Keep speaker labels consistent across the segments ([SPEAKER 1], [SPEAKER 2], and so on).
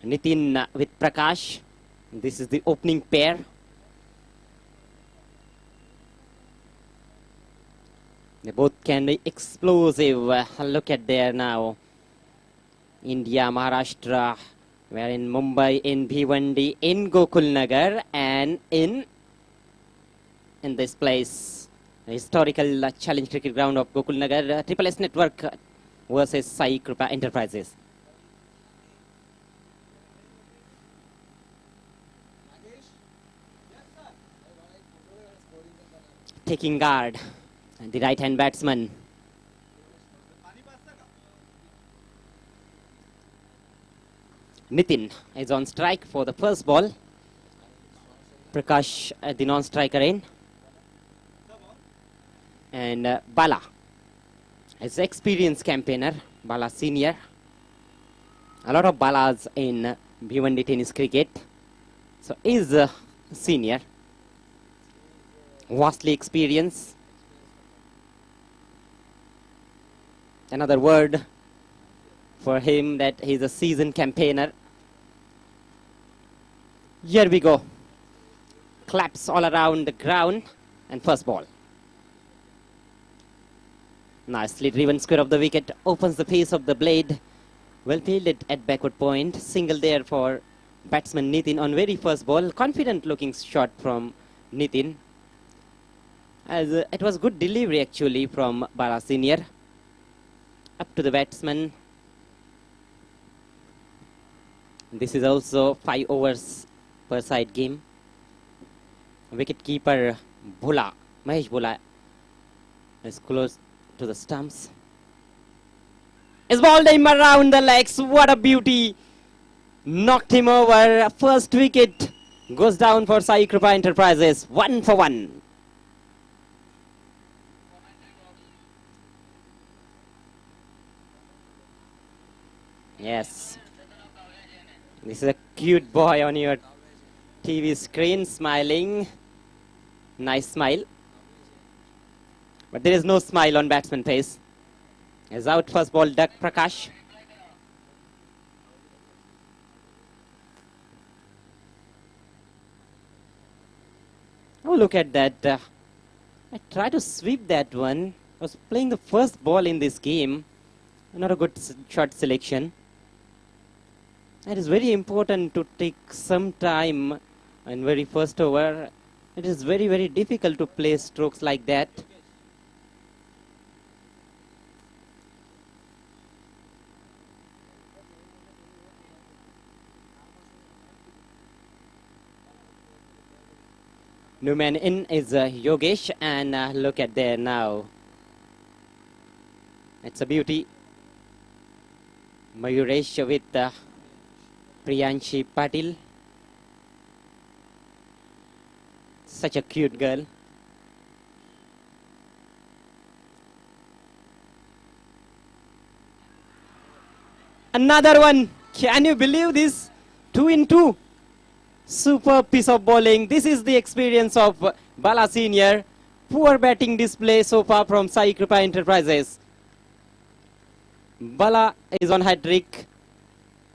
[SPEAKER 1] Nitin with Prakash. This is the opening pair. They both can be explosive. Look at there now. India, Maharashtra. We're in Mumbai, in Bhiwandi, in Gokulnagar, and in this place, the historical challenge cricket ground of Gokulnagar, Triple S Network versus Sai Kripa Enterprises. Taking guard, the right-hand batsman. Nitin is on strike for the first ball. Prakash at the non-striker end. And Bala is an experienced campaigner, Bala senior. A lot of Balas in Bhiwandi tennis cricket. So is a senior. Vastly experienced. Another word for him that he's a seasoned campaigner. Here we go. Claps all around the ground and first ball. Nicely driven square of the wicket opens the face of the blade. Well fielded at backward point. Single there for batsman Nitin on very first ball. Confident looking shot from Nitin. As it was good delivery actually from Bala senior. Up to the batsman. This is also 5 overs per side game. Wicket keeper Bhula, Mahesh Bhula, is close to the stumps. Is balled him around the legs. What a beauty! Knocked him over. First wicket goes down for Sai Kripa Enterprises. 1 for 1. Yes. This is a cute boy on your TV screen smiling. Nice smile. But there is no smile on batsman face. Is out first ball, duck Prakash. Oh, look at that. I tried to sweep that one. I was playing the first ball in this game. Not a good shot selection. It is very important to take some time in very first over. It is very, very difficult to play strokes like that. New man in is Yogesh, and look at there now. It's a beauty. Mayuresh with Priyanshi Patil. Such a cute girl. Another one. Can you believe this? 2 in 2. Super piece of bowling. This is the experience of Bala Senior. Poor batting display so far from Sai Kripa Enterprises. Bala is on hat-trick.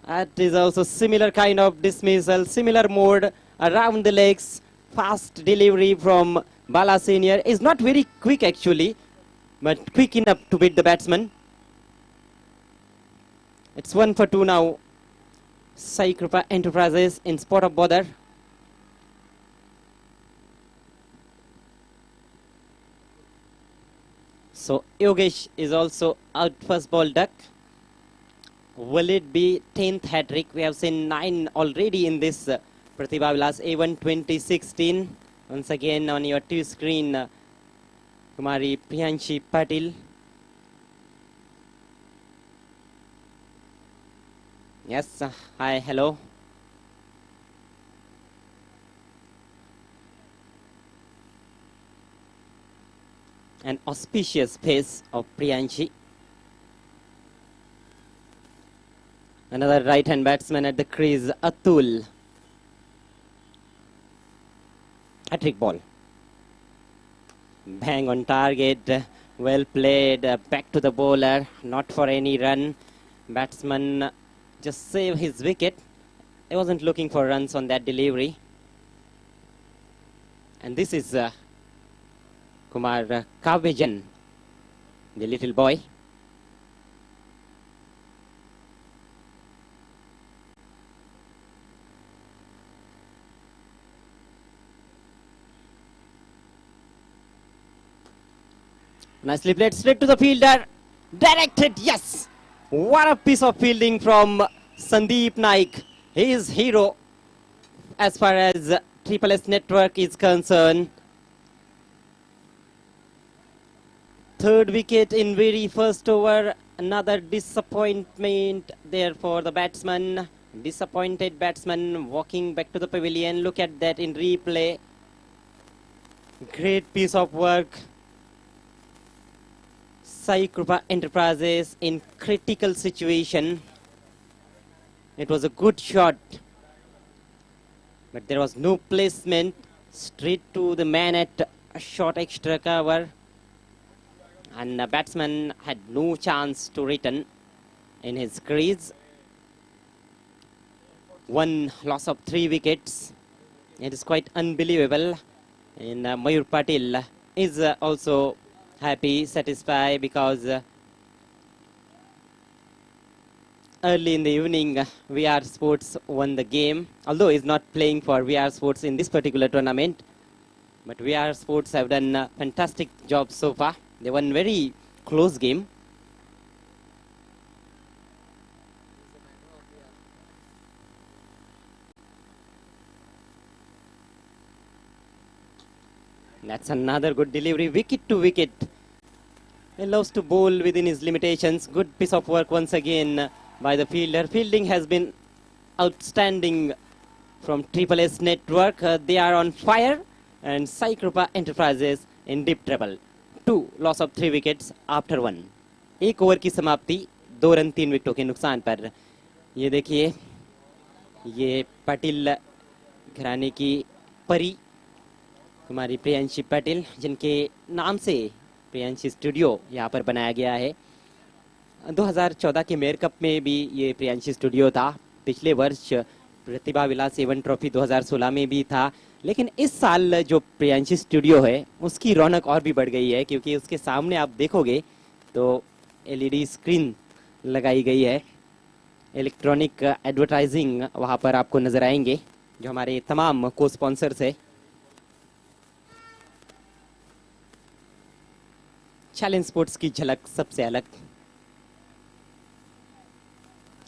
[SPEAKER 1] That is also similar kind of dismissal, similar mode around the legs. Fast delivery from Bala Senior is not very quick actually, but quick enough to beat the batsman. It's 1 for 2 now. Sai Kripa Enterprises in spot of bother. So Yogesh is also out first ball duck. Will it be 10th hat-trick? We have seen 9 already in this Pratibha Vilas A1 2016. Once again on your TV screen, Kumari Priyanshi Patil. Yes, hi, hello. An auspicious pace of Priyanshi. Another right-hand batsman at the crease, Atul. Hat-trick ball. Bang on target. Well played. Back to the bowler. Not for any run. Batsman just save his wicket. I wasn't looking for runs on that delivery. And this is Kumar Kavejan, the little boy. Nicely played straight to the fielder. Directed, yes! What a piece of fielding from Sandeep Naik. He is hero as far as Triple S Network is concerned. Third wicket in very first over. Another disappointment there for the batsman. Disappointed batsman walking back to the pavilion. Look at that in replay. Great piece of work. Sai Krupa Enterprises in critical situation. It was a good shot, but there was no placement. Straight to the man at a short extra cover, and the batsman had no chance to return in his crease. One loss of 3 wickets. It is quite unbelievable. And Mayur Patil is also happy, satisfied, because early in the evening VR Sports won the game, although he's not playing for VR Sports in this particular tournament, but VR Sports have done a fantastic job so far. They won very close game. That's another good delivery, wicket to wicket. He loves to bowl within his limitations. Good piece of work once again by the fielder. Fielding has been outstanding from Triple S Network. They are on fire, and Sai Krupa Enterprises in deep trouble. 2 loss of 3 wickets after 1. एक over की समाप्ति, 2 run 3 विकेटों के नुकसान पर. ये देखिए, ये पाटिल घराने की परी कुमारी प्रियांशी पाटिल, जिनके नाम से प्रियांशी स्टूडियो यहाँ पर बनाया गया है. 2014 के मेयर कप में भी ये प्रियांशी स्टूडियो था. पिछले वर्ष प्रतिभा विलास एवन ट्रॉफी 2016 में भी था. लेकिन इस साल जो प्रियांशी स्टूडियो है उसकी रौनक और भी बढ़ गई है, क्योंकि उसके सामने आप देखोगे तो एलईडी स्क्रीन लगाई गई है. इलेक्ट्रॉनिक एडवर्टाइजिंग वहाँ पर आपको नजर आएंगे, जो हमारे तमाम को स्पॉन्सर्स है. चैलेंज स्पोर्ट्स की झलक सबसे अलग.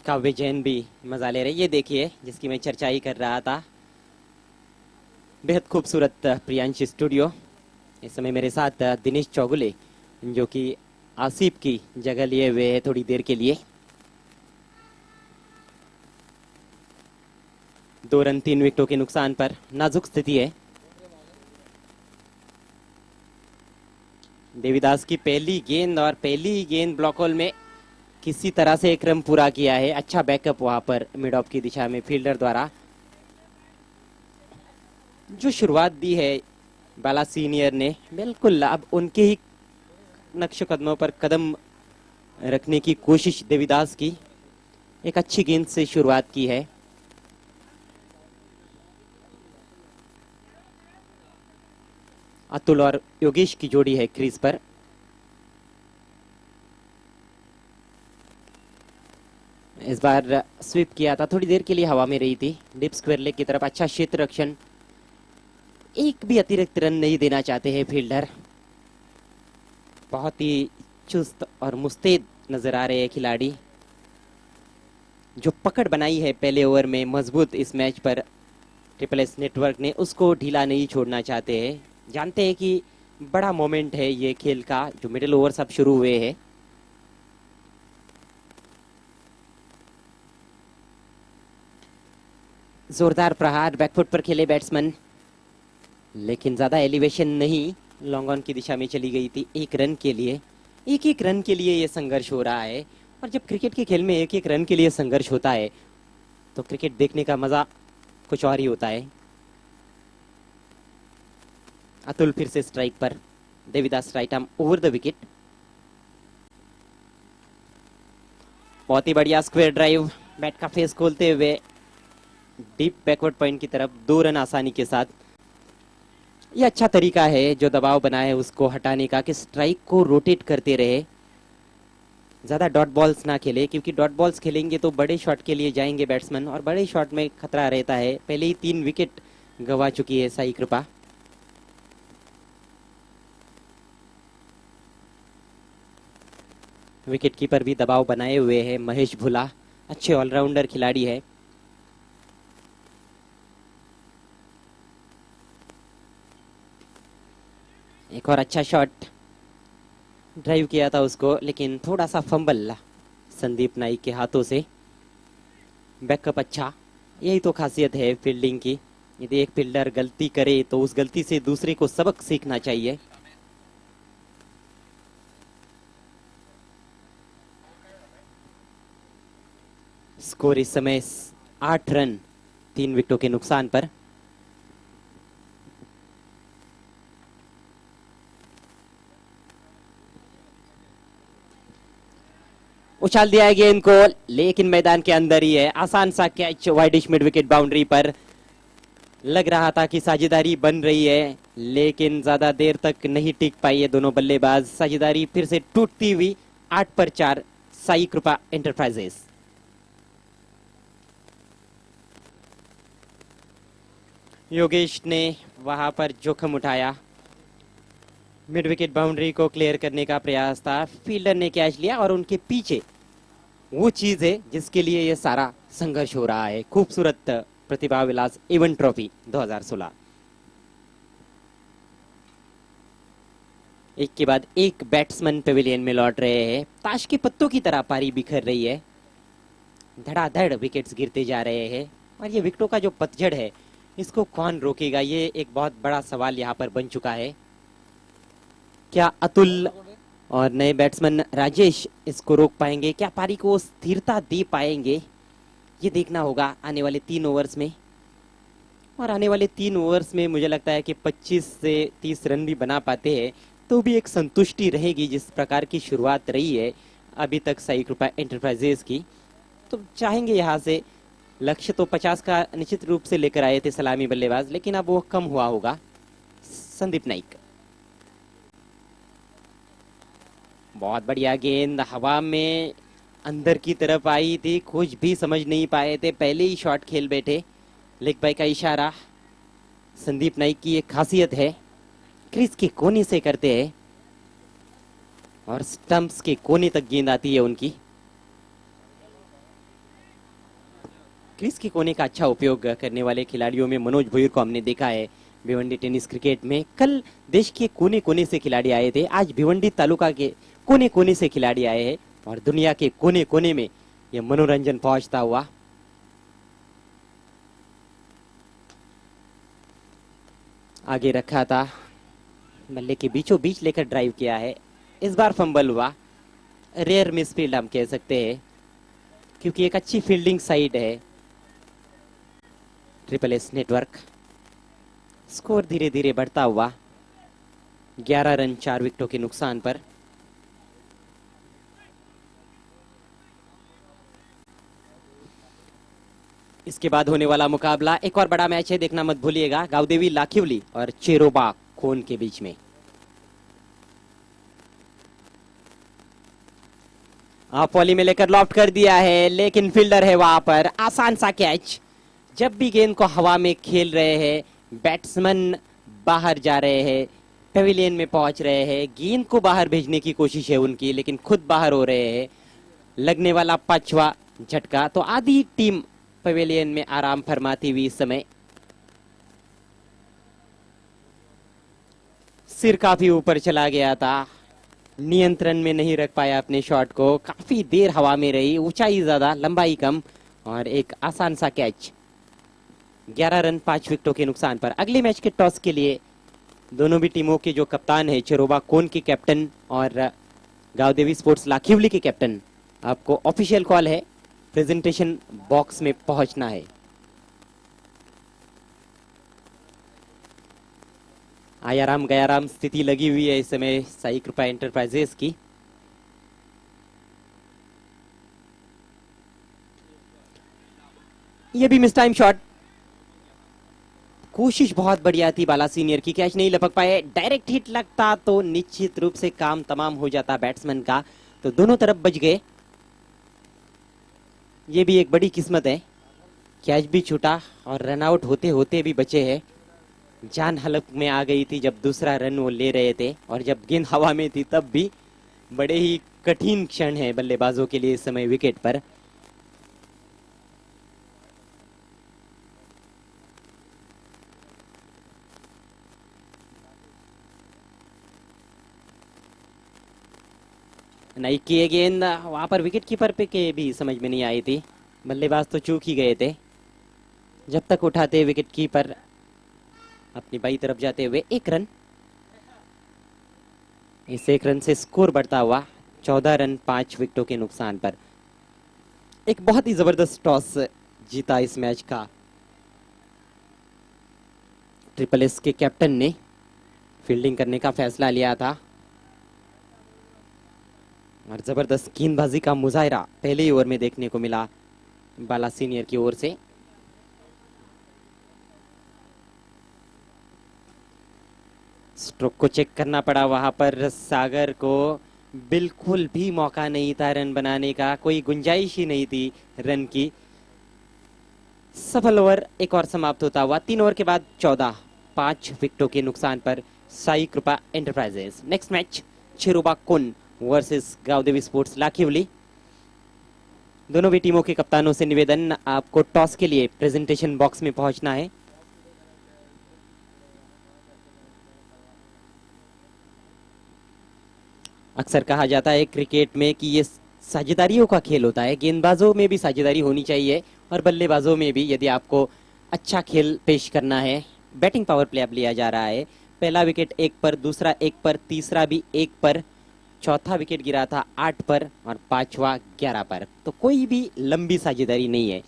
[SPEAKER 1] काव्य जैन भी मजा ले रहे. ये देखिए, जिसकी मैं चर्चा ही कर रहा था, बेहद खूबसूरत प्रियांशी स्टूडियो. इस समय मेरे साथ दिनेश चौगुले, जो कि आसिफ की जगह लिए हुए है थोड़ी देर के लिए. 2 रन 3 विकेटों के नुकसान पर नाजुक स्थिति है. देवीदास की पहली गेंद, और पहली गेंद ब्लॉक होल में किसी तरह से एक रन पूरा किया है. अच्छा बैकअप वहां पर मिड ऑफ की दिशा में फील्डर द्वारा. जो शुरुआत दी है बाला सीनियर ने, बिल्कुल अब उनके ही नक्श कदमों पर कदम रखने की कोशिश देवीदास की. एक अच्छी गेंद से शुरुआत की है. अतुल और योगेश की जोड़ी है क्रीज पर. इस बार स्वीप किया था, थोड़ी देर के लिए हवा में रही थी. डीप स्क्वायर लेग की तरफ अच्छा क्षेत्र रक्षण. एक भी अतिरिक्त रन नहीं देना चाहते हैं फील्डर. बहुत ही चुस्त और मुस्तैद नजर आ रहे हैं खिलाड़ी. जो पकड़ बनाई है पहले ओवर में मजबूत इस मैच पर ट्रिपल एस नेटवर्क ने, उसको ढीला नहीं छोड़ना चाहते हैं. जानते हैं कि बड़ा मोमेंट है ये खेल का, जो मिडिल ओवर्स अब शुरू हुए हैं. जोरदार प्रहार, बैकफुट पर खेले बैट्समैन, लेकिन ज्यादा एलिवेशन नहीं. लॉन्ग ऑन की दिशा में चली गई थी 1 रन के लिए. एक रन के लिए ये संघर्ष हो रहा है. और जब क्रिकेट के खेल में एक रन के लिए संघर्ष होता है, तो क्रिकेट देखने का मजा कुछ और ही होता है. अतुल फिर से स्ट्राइक पर. Devidas right arm over the wicket. बहुत ही बढ़िया स्क्वायर ड्राइव, बैट का फेस खोलते हुए डीप बैकवर्ड पॉइंट की तरफ 2 रन आसानी के साथ। ये अच्छा तरीका है जो दबाव बना है उसको हटाने का, कि स्ट्राइक को रोटेट करते रहे, ज्यादा डॉट बॉल्स ना खेले, क्योंकि डॉट बॉल्स खेलेंगे तो बड़े शॉट के लिए जाएंगे बैट्समैन, और बड़े शॉट में खतरा रहता है। पहले ही 3 विकेट गंवा चुकी है साई कृपा। विकेट कीपर भी दबाव बनाए हुए है महेश भुला, अच्छे ऑलराउंडर खिलाड़ी है। एक और अच्छा शॉट ड्राइव किया था उसको, लेकिन थोड़ा सा फंबल संदीप नाइक के हाथों से। बैकअप अच्छा, यही तो खासियत है फील्डिंग की। यदि एक फील्डर गलती करे तो उस गलती से दूसरे को सबक सीखना चाहिए। स्कोर इस समय 8 रन 3 विकेटों के नुकसान पर। उछाल दिया है गेंद को, लेकिन मैदान के अंदर ही है। आसान सा catch widish mid wicket boundary पर। लग रहा था कि साझेदारी बन रही है, लेकिन ज्यादा देर तक नहीं टिक पाई है दोनों बल्लेबाज। साझेदारी फिर से टूटती हुई 8 पर 4 साई कृपा एंटरप्राइजेस। योगेश ने वहां पर जोखिम उठाया, मिड विकेट बाउंड्री को क्लियर करने का प्रयास था। फील्डर ने कैच लिया और उनके पीछे वो चीज है जिसके लिए ये सारा संघर्ष हो रहा है। खूबसूरत प्रतिभा विलास इवेंट ट्रॉफी 2016। एक के बाद एक बैट्समैन पेविलियन में लौट रहे हैं। ताश के पत्तों की तरह पारी बिखर रही है, धड़ाधड़ विकेट्स गिरते जा रहे हैं, और ये विकेटों का जो पतझड़ है इसको कौन रोकेगा, ये एक बहुत बड़ा सवाल यहाँ पर बन चुका है। क्या अतुल और नए बैट्समैन राजेश इसको रोक पाएंगे? क्या पारी को स्थिरता दे पाएंगे? ये देखना होगा आने वाले 3 ओवर्स में। और आने वाले 3 ओवर्स में मुझे लगता है कि 25 से 30 रन भी बना पाते हैं तो भी एक संतुष्टि रहेगी, जिस प्रकार की शुरुआत रही है अभी तक साई कृपा एंटरप्राइजेस की। तो चाहेंगे यहाँ से, लक्ष्य तो 50 का निश्चित रूप से लेकर आए थे सलामी बल्लेबाज, लेकिन अब वो कम हुआ होगा। संदीप नाइक, बहुत बढ़िया गेंद हवा में अंदर की तरफ आई थी, कुछ भी समझ नहीं पाए थे, पहले ही शॉट खेल बैठे। लेग बाई का इशारा संदीप नाइक की एक खासियत है, क्रीज के कोने से करते हैं और स्टंप्स के कोने तक गेंद आती है उनकी। क्रीज के कोने का अच्छा उपयोग करने वाले खिलाड़ियों में मनोज भुईर को हमने देखा है भिवंडी टेनिस क्रिकेट में। कल देश के कोने कोने से खिलाड़ी आए थे, आज भिवंडी तालुका के कोने कोने से खिलाड़ी आए हैं, और दुनिया के कोने कोने में यह मनोरंजन पहुंचता हुआ। आगे रखा था, बल्ले के बीचों बीच लेकर ड्राइव किया है। इस बार फंबल हुआ, रेयर मिसफील्ड हम कह सकते हैं, क्योंकि एक अच्छी फील्डिंग साइड है ट्रिपल एस नेटवर्क। स्कोर धीरे धीरे बढ़ता हुआ 11 रन 4 विकेटों के नुकसान पर। इसके बाद होने वाला मुकाबला एक और बड़ा मैच है, देखना मत भूलिएगा, गावदेवी लाखिवली और चेरोबा खोन के बीच में। आप वॉली में लेकर लॉफ्ट कर दिया है, लेकिन फील्डर है वहां पर। आसान सा कैच, जब भी गेंद को हवा में खेल रहे हैं बैट्समैन बाहर जा रहे हैं, पेविलियन में पहुंच रहे हैं, गेंद को बाहर भेजने की कोशिश है उनकी, लेकिन खुद बाहर हो रहे हैं। लगने वाला 5वां झटका, तो आधी टीम पेविलियन में आराम फरमाती हुई इस समय। सिर काफी ऊपर चला गया था, नियंत्रण में नहीं रख पाया अपने शॉट को, काफी देर हवा में रही, ऊंचाई ज्यादा लंबाई कम, और एक आसान सा कैच। 11 रन 5 विकेटों के नुकसान पर। अगले मैच के टॉस के लिए दोनों भी टीमों के जो कप्तान है, चेरोबा कोन के कैप्टन और गावदेवी स्पोर्ट्स लाखिवली के कैप्टन, आपको ऑफिशियल कॉल है, प्रेजेंटेशन बॉक्स में पहुंचना है। आयाराम गयाराम स्थिति लगी हुई है इस समय साई कृपा एंटरप्राइजेस की। ये भी मिस टाइम शॉट, कोशिश बहुत बढ़िया थी बाला सीनियर की, कैच नहीं लपक पाए, डायरेक्ट हिट लगता तो निश्चित रूप से काम तमाम हो जाता बैट्समैन का। तो दोनों तरफ बच गए, ये भी एक बड़ी किस्मत है। कैच भी छूटा और रन आउट होते होते भी बचे हैं। जान हलक में आ गई थी जब दूसरा रन वो ले रहे थे, और जब गेंद हवा में थी तब भी। बड़े ही कठिन क्षण है बल्लेबाजों के लिए इस समय विकेट पर। नहीं किए गेंद, वहां पर विकेट कीपर पे के भी समझ में नहीं आई थी, बल्लेबाज तो चूक ही गए थे। जब तक उठाते विकेट कीपर अपनी बाई तरफ जाते हुए। एक रन, इस एक रन से स्कोर बढ़ता हुआ 14 रन 5 विकेटों के नुकसान पर। एक बहुत ही जबरदस्त टॉस जीता इस मैच का। ट्रिपल एस के कैप्टन ने फील्डिंग करने का फैसला लिया था और जबरदस्त गेंदबाजी का मुजाहरा पहले ही ओवर में देखने को मिला बाला सीनियर की ओर से। स्ट्रोक को चेक करना पड़ा वहां पर सागर को, बिल्कुल भी मौका नहीं था रन बनाने का, कोई गुंजाइश ही नहीं थी रन की। सफल ओवर एक और समाप्त होता हुआ 3 ओवर के बाद 14, 5 विकेटों के नुकसान पर साई कृपा एंटरप्राइजेस। नेक्स्ट मैच चिरुबा कुन वर्सेस गावदेवी स्पोर्ट्स लाखिवली। दोनों भी टीमों के कप्तानों से निवेदन, आपको टॉस के लिए प्रेजेंटेशन बॉक्स में पहुंचना है। अक्सर कहा जाता है क्रिकेट में कि ये साझेदारियों का खेल होता है, गेंदबाजों में भी साझेदारी होनी चाहिए और बल्लेबाजों में भी। यदि आपको अच्छा खेल पेश करना है, बैटिंग पावर प्ले अब लिया जा रहा है। पहला विकेट 1 पर, दूसरा 1 पर, तीसरा भी 1 पर, चौथा विकेट गिरा था 8 पर और पांचवा 11 पर। तो कोई भी लंबी साझेदारी नहीं है।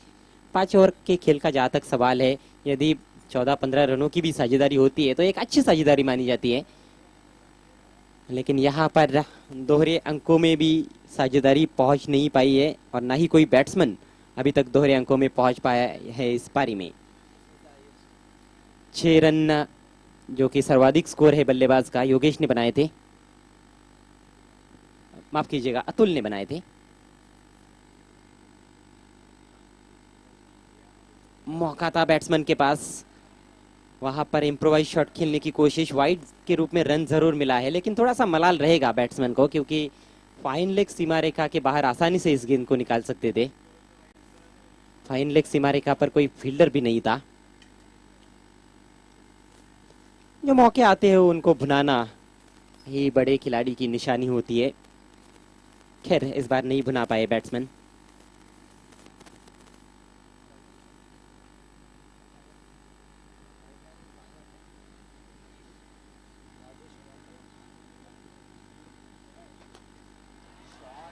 [SPEAKER 1] 5 ओवर के खेल का जहां तक सवाल है, यदि 14-15 रनों की भी साझेदारी होती है तो एक अच्छी साझेदारी मानी जाती है। लेकिन यहाँ पर दोहरे अंकों में भी साझेदारी पहुंच नहीं पाई है और ना ही कोई बैट्समैन अभी तक दोहरे अंकों में पहुंच पाया है इस पारी में। 6 रन जो कि सर्वाधिक स्कोर है बल्लेबाज का, योगेश ने बनाए थे, माफ कीजिएगा अतुल ने बनाए थे। मौका था बैट्समैन के पास, वहां पर इम्प्रोवाइज शॉट खेलने की कोशिश, वाइड के रूप में रन जरूर मिला है, लेकिन थोड़ा सा मलाल रहेगा बैट्समैन को, क्योंकि फाइन लेग सीमा रेखा के बाहर आसानी से इस गेंद को निकाल सकते थे। फाइन लेग सीमा रेखा पर कोई फील्डर भी नहीं था। जो मौके आते हैं उनको भुनाना ही बड़े खिलाड़ी की निशानी होती है। खैर इस बार नहीं भुना पाए बैट्समैन।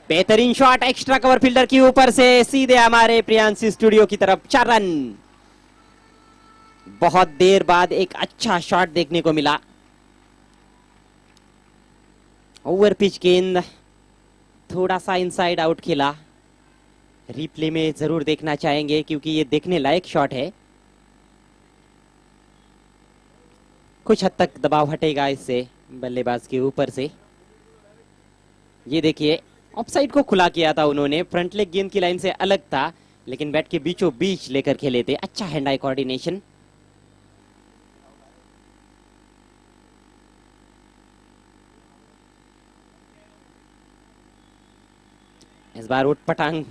[SPEAKER 1] बेहतरीन शॉट, एक्स्ट्रा कवर फील्डर के ऊपर से सीधे हमारे प्रियांशी स्टूडियो की तरफ। 4 रन। बहुत देर बाद एक अच्छा शॉट देखने को मिला। ओवर पिच गेंद, थोड़ा सा इनसाइड आउट खेला। रिप्ले में जरूर देखना चाहेंगे क्योंकि ये देखने लायक शॉट है। कुछ हद तक दबाव हटेगा इससे बल्लेबाज के ऊपर से। ये देखिए ऑफसाइड को खुला किया था उन्होंने, फ्रंट लेग गेंद की लाइन से अलग था, लेकिन बैट के बीचों बीच लेकर खेले थे। अच्छा हैंड आई कोऑर्डिनेशन। इस बार उठ पटांग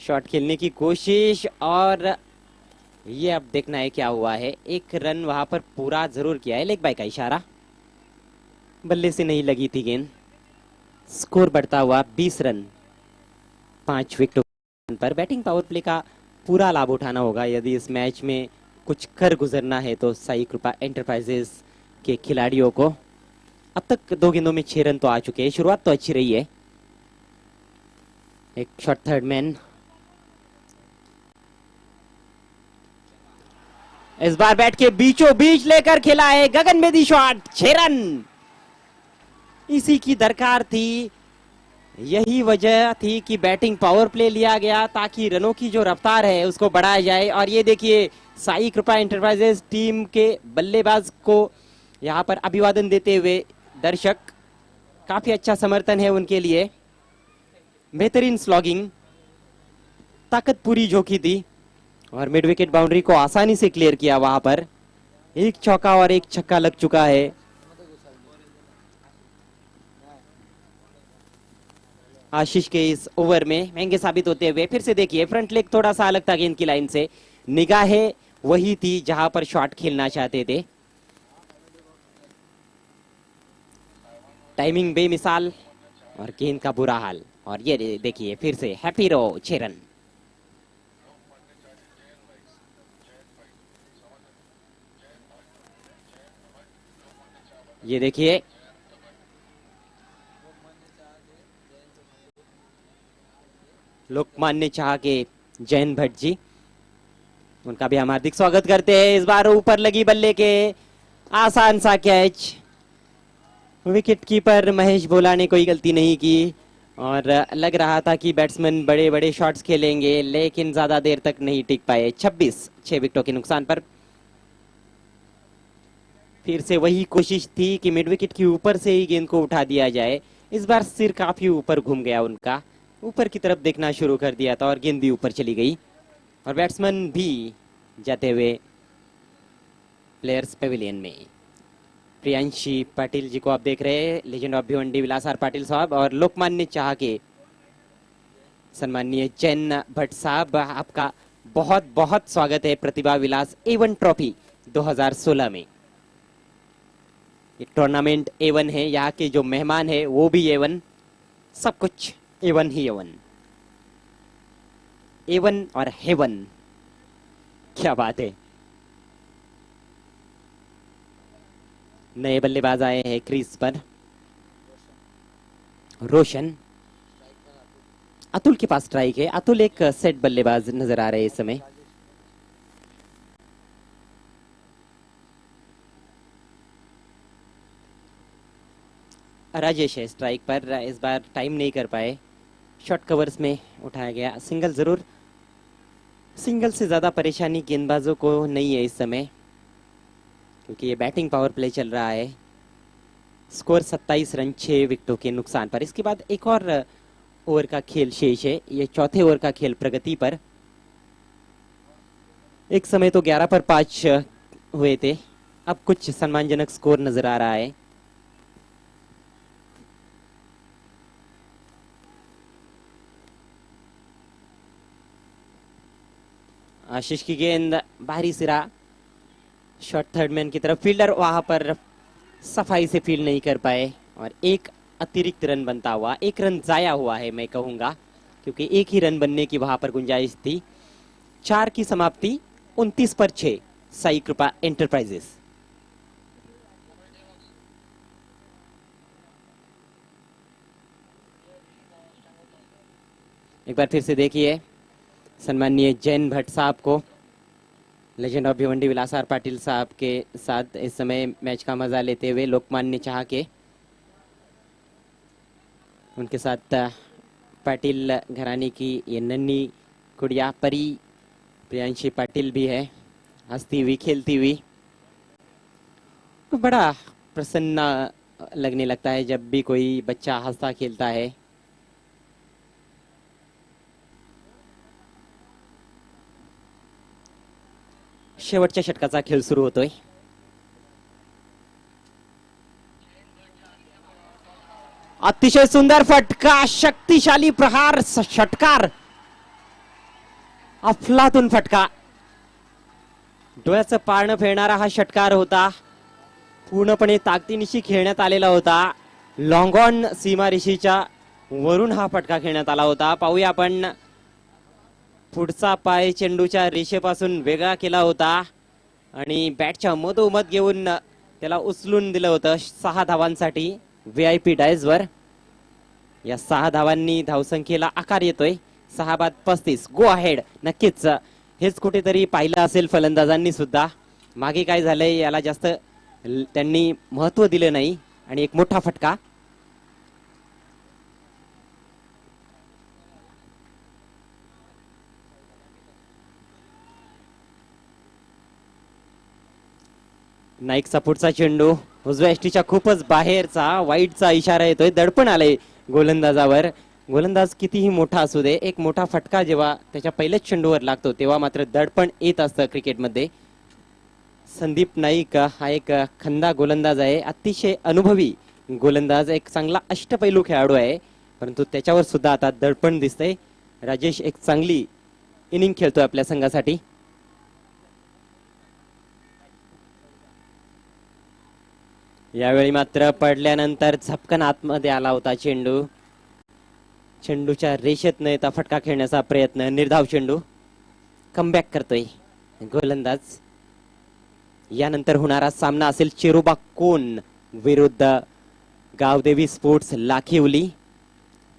[SPEAKER 1] शॉट खेलने की कोशिश, और ये अब देखना है क्या हुआ है। एक रन वहां पर पूरा जरूर किया है, लेग बाय का इशारा, बल्ले से नहीं लगी थी गेंद। स्कोर बढ़ता हुआ 20 रन 5 विकेटों पर। बैटिंग पावर प्ले का पूरा लाभ उठाना होगा यदि इस मैच में कुछ कर गुजरना है तो साई कृपा एंटरप्राइजेस के खिलाड़ियों को। अब तक 2 गेंदों में 6 रन तो आ चुके हैं, शुरुआत तो अच्छी रही है। एक शॉट थर्ड मैन, इस बार बैट के बीचों बीच लेकर खेला है गगनभेदी शॉट। 6 रन इसी की दरकार थी। यही वजह थी कि बैटिंग पावर प्ले लिया गया ताकि रनों की जो रफ्तार है उसको बढ़ाया जाए। और ये देखिए साई कृपा एंटरप्राइजेस टीम के बल्लेबाज को यहाँ पर अभिवादन देते हुए दर्शक, काफी अच्छा समर्थन है उनके लिए। बेहतरीन स्लॉगिंग, ताकत पूरी झोंकी थी और मिड विकेट बाउंड्री को आसानी से क्लियर किया। वहां पर एक चौका और एक छक्का लग चुका है। आशीष के इस ओवर में महंगे साबित होते हुए फिर से देखिए फ्रंट लेग थोड़ा सा अलग था गेंद की लाइन से, निगाहें वही थी जहां पर शॉट खेलना चाहते थे। टाइमिंग बेमिसाल और गेंद का बुरा हाल। और ये देखिए फिर से हैप्पी रो 6 रन। ये देखिए लोकमान्य चाह के जैन भट्ट जी, उनका भी हम हार्दिक स्वागत करते हैं। इस बार ऊपर लगी बल्ले के आसान सा कैच, विकेट कीपर महेश भोला ने कोई गलती नहीं की और लग रहा था कि बैट्समैन बड़े बड़े शॉट्स खेलेंगे, लेकिन ज्यादा देर तक नहीं टिक पाए। 26 6 विकेटों के नुकसान पर फिर से वही कोशिश थी कि मिड विकेट के ऊपर से ही गेंद को उठा दिया जाए। इस बार सिर काफी ऊपर घूम गया उनका, ऊपर की तरफ देखना शुरू कर दिया था और गेंद भी ऊपर चली गई और बैट्समैन भी जाते हुए प्लेयर्स पेविलियन में। प्रियांशी पाटिल जी को आप देख रहे हैं, legend of Bhiwandi Vilas R Patil साहब और लोकमान्य चाह के सम्माननीय जैन भट्ट साहब, आपका बहुत बहुत स्वागत है प्रतिभा विलास एवन ट्रॉफी 2016 में। ये टूर्नामेंट एवन है, यहाँ के जो मेहमान है वो भी एवन, सब कुछ एवन ही एवन, एवन और हेवन, क्या बात है। नए बल्लेबाज आए हैं क्रीज पर, रोशन, अतुल के पास स्ट्राइक है। अतुल एक सेट बल्लेबाज नजर आ रहे हैं इस समय। राजेश है स्ट्राइक पर, इस बार टाइम नहीं कर पाए, शॉर्ट कवर्स में उठाया गया। सिंगल जरूर, सिंगल से ज्यादा परेशानी गेंदबाजों को नहीं है इस समय, क्योंकि ये बैटिंग पावर प्ले चल रहा है। स्कोर 27 रन 6 विकेटों के नुकसान पर। इसके बाद एक और ओवर का खेल शेष है, ये चौथे ओवर का खेल प्रगति पर। एक समय तो 11 पर 5 हुए थे, अब कुछ सम्मानजनक स्कोर नजर आ रहा है। आशीष की गेंद बाहरी सिरा, शॉर्ट थर्ड मैन की तरफ, फील्डर वहां पर सफाई से फील्ड नहीं कर पाए और एक अतिरिक्त रन बनता हुआ, एक रन जाया हुआ है मैं कहूंगा, क्योंकि एक ही रन बनने की वहां पर गुंजाइश थी। 4 की समाप्ति 29 पर 6 साई कृपा एंटरप्राइजेस। एक बार फिर से देखिए सम्माननीय जैन भट्ट साहब को, legend of Bhiwandi Vilas R Patil साहब के साथ इस समय मैच का मजा लेते हुए लोकमान्य चाह के, उनके साथ पाटिल घराने की ये नन्ही कुड़िया परी प्रियांशी पाटिल भी है, हंसती हुई खेलती हुई। बड़ा प्रसन्न लगने लगता है जब भी कोई बच्चा हंसता खेलता है। शेवटच्या षटकाचा खेळ सुरू होतोय। अतिशय सुंदर फटका, शक्तिशाली प्रहार, षटकार, अफलातून फटका, डोळ्याचं पारणं फेडणारा हा षटकार होता, पूर्णपणे ताकदीनिशी खेळण्यात आलेला होता। लॉंग ऑन सीमारेषेच्या वरून हा फटका खेळण्यात आला होता। पाहूया आपण, पुढचा पाय चेंडूच्या रेषेपासून वेगळा केला होता आणि बॅटच्या मधोमध घेऊन त्याला उचलून दिलं होतं 6 धावांसाठी VIP डायजवर। या 6 धावांनी धावसंख्येला आकार येतोय, 6 बाद 35, गो अहेड। नक्कीच हेच कुठेतरी पाहिलं असेल फलंदाजांनी सुद्धा, मागे काय झालंय याला जास्त त्यांनी महत्व दिलं नाही आणि एक मोठा फटका। नाईकचा पुढचा चेंडू उजव्या एसटीच्या खूपच बाहेरचा, वाईटचा इशारा येतोय. दडपण आलंय गोलंदाजावर. गोलंदाज कितीही मोठा असू दे, एक मोठा फटका जेव्हा त्याच्या पहिल्याच चेंडूवर लागतो तेव्हा मात्र दडपण येत असतं क्रिकेटमध्ये. संदीप नाईक हा एक खंदा गोलंदाज आहे, अतिशय अनुभवी गोलंदाज, एक चांगला अष्टपैलू खेळाडू आहे, परंतु त्याच्यावर सुद्धा आता दडपण दिसतंय. राजेश एक चांगली इनिंग खेळतोय आपल्या संघासाठी. यावेळी मात्र पडल्यानंतर झपकन आतमध्ये आला होता चेंडू. चेंडूच्या रेषेत न येता फटका खेळण्याचा प्रयत्न, निर्धाव चेंडू. कमबॅक करतोय गोलंदाज. यानंतर होणारा सामना असेल चिरुबा कोन विरुद्ध गावदेवी स्पोर्ट्स लाखिवली.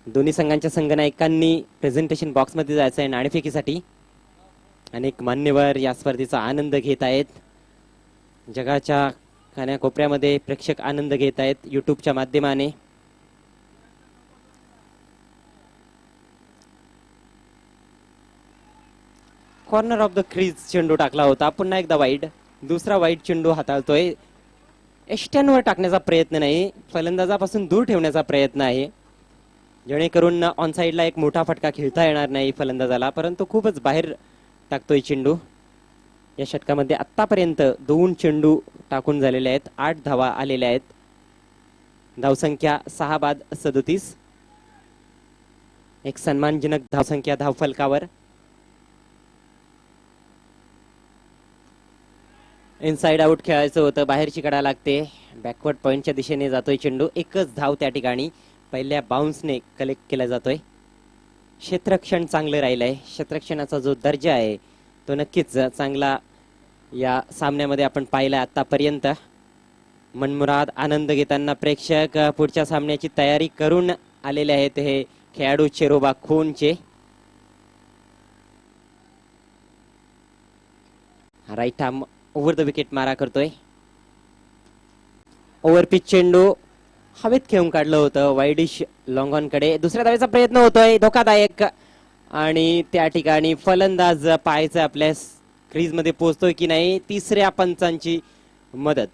[SPEAKER 1] दोन्ही संघांच्या संघनायकांनी प्रेझेंटेशन बॉक्स मध्ये जायचं आहे नाणेफेकीसाठी. अनेक मान्यवर या स्पर्धेचा आनंद घेत आहेत. जगाच्या कानाकोपऱ्यामध्ये प्रेक्षक आनंद घेत आहेत युट्यूबच्या माध्यमाने. कॉर्नर ऑफ द क्रीज चेंडू टाकला होता. पुन्हा एकदा वाईड, दुसरा वाईड चेंडू हाताळतोय. एष्ट्यांवर टाकण्याचा प्रयत्न नाही, फलंदाजापासून दूर ठेवण्याचा प्रयत्न आहे, जेणेकरून ऑन साईडला एक मोठा फटका खेळता येणार नाही फलंदाजाला, परंतु खूपच बाहेर टाकतोय चेंडू. या षटकामध्ये आतापर्यंत 2 चेंडू टाकून झालेले आहेत, 8 धावा आलेल्या आहेत. धावसंख्या 6 बाद 37. एक सन्मानजनक धावसंख्या धावफलकावर. इनसाइड आउट खेळायचं होतं, बाहेरची कडा लागते. बॅकवर्ड पॉइंटच्या दिशेने जातोय चेंडू. एकच धाव त्या ठिकाणी पहिल्या बाउन्सने कलेक्ट केला जातोय. क्षेत्ररक्षण चांगलं राहिलंय. क्षेत्ररक्षणाचा जो दर्जा आहे तो नक्कीच चांगला या सामन्यामध्ये आपण पाहिला आतापर्यंत. मनमुराद आनंद घेताना प्रेक्षक पुढच्या सामन्याची तयारी करून आलेले आहेत हे खेळाडू चिरुबा कोनचे. Right arm over the wicket मारा करतोय. ओव्हर पिच चेंडू हवेत खेळून काढलं होतं वाईडिश लॉंग ऑन कडे. दुसऱ्या धावेचा प्रयत्न होतोय, धोकादायक, आणि त्या ठिकाणी फलंदाज पाहायचं आपल्या क्रीज मध्ये पोहोचतोय की नाही. तिसऱ्या पंचांची मदत.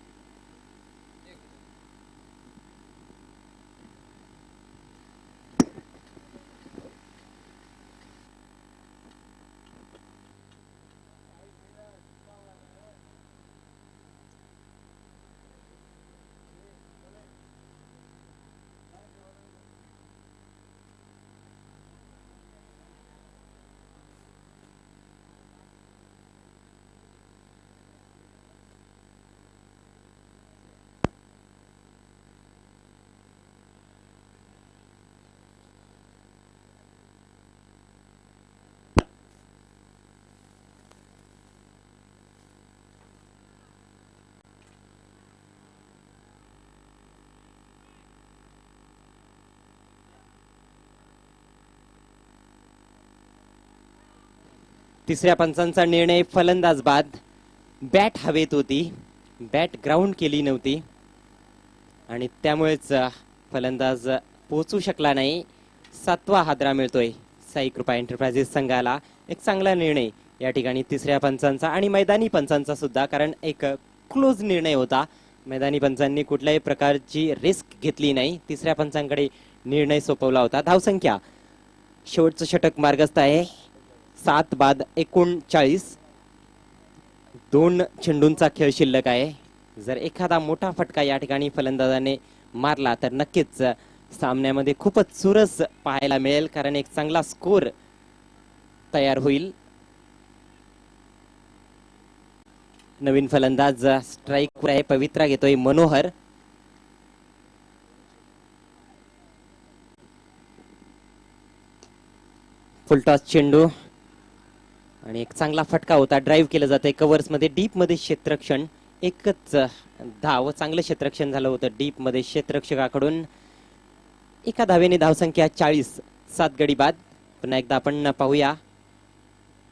[SPEAKER 1] तिसऱ्या पंचांचा निर्णय फलंदाज बाद. बॅट हवेत होती, बॅट ग्राउंड केली नव्हती आणि त्यामुळेच फलंदाज पोहोचू शकला नाही. 7वा हादरा मिळतोय साई कृपा एंटरप्राइजेस संघाला. एक चांगला निर्णय या ठिकाणी तिसऱ्या पंचांचा आणि मैदानी पंचांचा सुद्धा, कारण एक क्लोज निर्णय होता. मैदानी पंचांनी कुठल्याही प्रकारची रिस्क घेतली नाही, तिसऱ्या पंचांकडे निर्णय सोपवला होता. धावसंख्या शेवटचं षटक मार्गस्थ आहे. 7 बाद 39. 2 चेंडूंचा खेळ शिल्लक आहे. जर एखादा मोठा फटका या ठिकाणी फलंदाजाने मारला तर नक्कीच सामन्यामध्ये खूपच चुरस पाहायला मिळेल, कारण एक चांगला स्कोर तयार होईल. नवीन फलंदाज स्ट्राईक आहे, पवित्रा घेतोय मनोहर. फुलटॉस चेंडू आणि एक चांगला फटका होता. ड्राईव्ह केलं जातंय कव्हर्स मध्ये, डीप मध्ये क्षेत्ररक्षण. एकच धाव, चांगलं क्षेत्ररक्षण झालं होतं डीप मध्ये क्षेत्ररक्षकाकडून. एका धावेने धावसंख्या 40. 7 गडी बाद. पुन्हा एकदा आपण पाहूया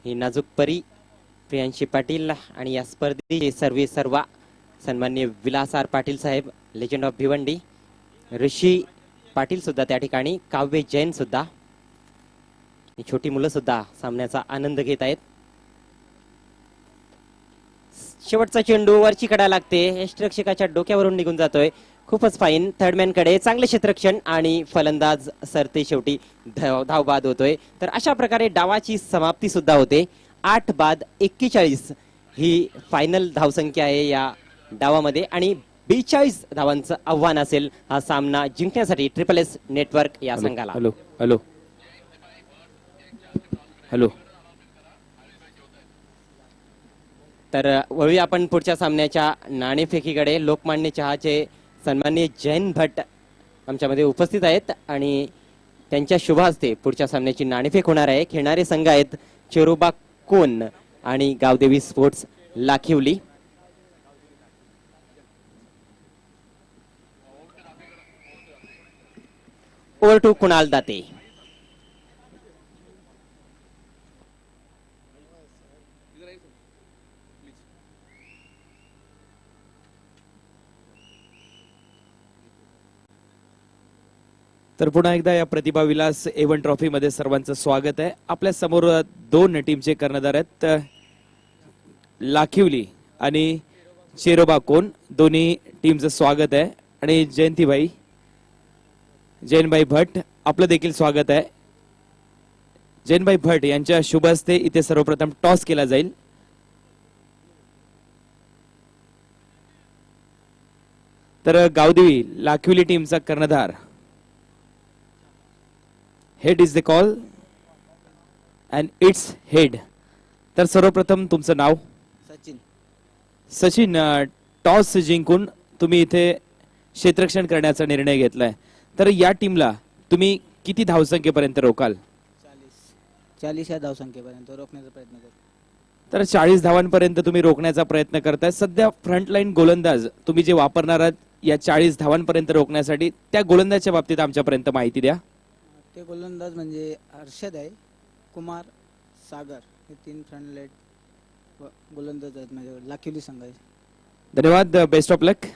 [SPEAKER 1] ही नाजूक परी प्रियांशी पाटील आणि या स्पर्धेचे सर्वे सर्वा सन्मान्य विलास आर पाटील साहेब, लेजंड ऑफ भिवंडी. ऋषी पाटील सुद्धा त्या ठिकाणी, काव्य जैन सुद्धा. छोटी मुलं सुद्धा सामन्याचा आनंद घेत आहेत. शेवटचा चेंडू वरची कडा लागते, यष्टिरक्षकाच्या डोक्यावरून निघून जातोय. खूपच फाईन. थर्डमॅन कडे चांगले क्षेत्ररक्षण आणि फलंदाज सरते शेवटी धाव बाद होतोय. तर अशा प्रकारे डावाची समाप्ती सुद्धा होते. 8 बाद 41 ही फायनल धावसंख्या आहे या डावामध्ये आणि 42 धावांचं आव्हान असेल हा सामना जिंकण्यासाठी ट्रिपल एस नेटवर्क या संघाला.
[SPEAKER 2] Hello hello hello.
[SPEAKER 1] तर वळूया आपण पुढच्या सामन्याच्या नाणेफेकीकडे. लोकमान्य चहाचे सन्माननीय जैन भट्ट आमच्यामध्ये उपस्थित आहेत आणि त्यांच्या शुभ हस्ते पुढच्या सामन्याची नाणेफेक होणार आहे. खेळणारे संघ आहेत चेरोबा कोन आणि Gavdevi sports Lakhivali. Over to Kunal Date.
[SPEAKER 2] तर पुन्हा एकदा या प्रतिभा विलास एवन ट्रॉफी मध्ये सर्वांचं स्वागत आहे. आपल्या समोर दोन टीमचे कर्णधार आहेत, लाखिवली आणि चेरोबा कोन. दोन्ही टीमचं स्वागत आहे. आणि जैनभाई भट्ट आपलं देखील स्वागत आहे. जैनभाई भट्ट यांच्या शुभ हस्ते इथे सर्वप्रथम टॉस केला जाईल. तर गावदेवी लाखिवली टीमचा कर्णधार. Head is the call and its head. तर सर्वप्रथम तुमचं नाव?
[SPEAKER 3] सचिन.
[SPEAKER 2] सचिन, टॉस जिंकून तुम्ही इथे क्षेत्ररक्षण करण्याचा निर्णय घेतलाय. तर या टीमला तुम्ही किती धावसंख्येपर्यंत रोकाल?
[SPEAKER 3] 40 या धावसंख्येपर्यंत रोखण्याचा प्रयत्न करू.
[SPEAKER 2] तर 40 धावांपर्यंत तुम्ही रोखण्याचा प्रयत्न करताय. सध्या फ्रंटलाईन गोलंदाज तुम्ही जे वापरणार आहात या 40 धावांपर्यंत रोखण्यासाठी, त्या गोलंदाजच्या बाबतीत आमच्यापर्यंत माहिती द्या.
[SPEAKER 3] ते गोलंदाज म्हणजे हर्षद आहे, कुमार, सागर हे 3 फ्रंटलाईन गोलंदाज आहेत माझ्याकडे लाखिवली संघाचे.
[SPEAKER 2] धन्यवाद. Best of luck.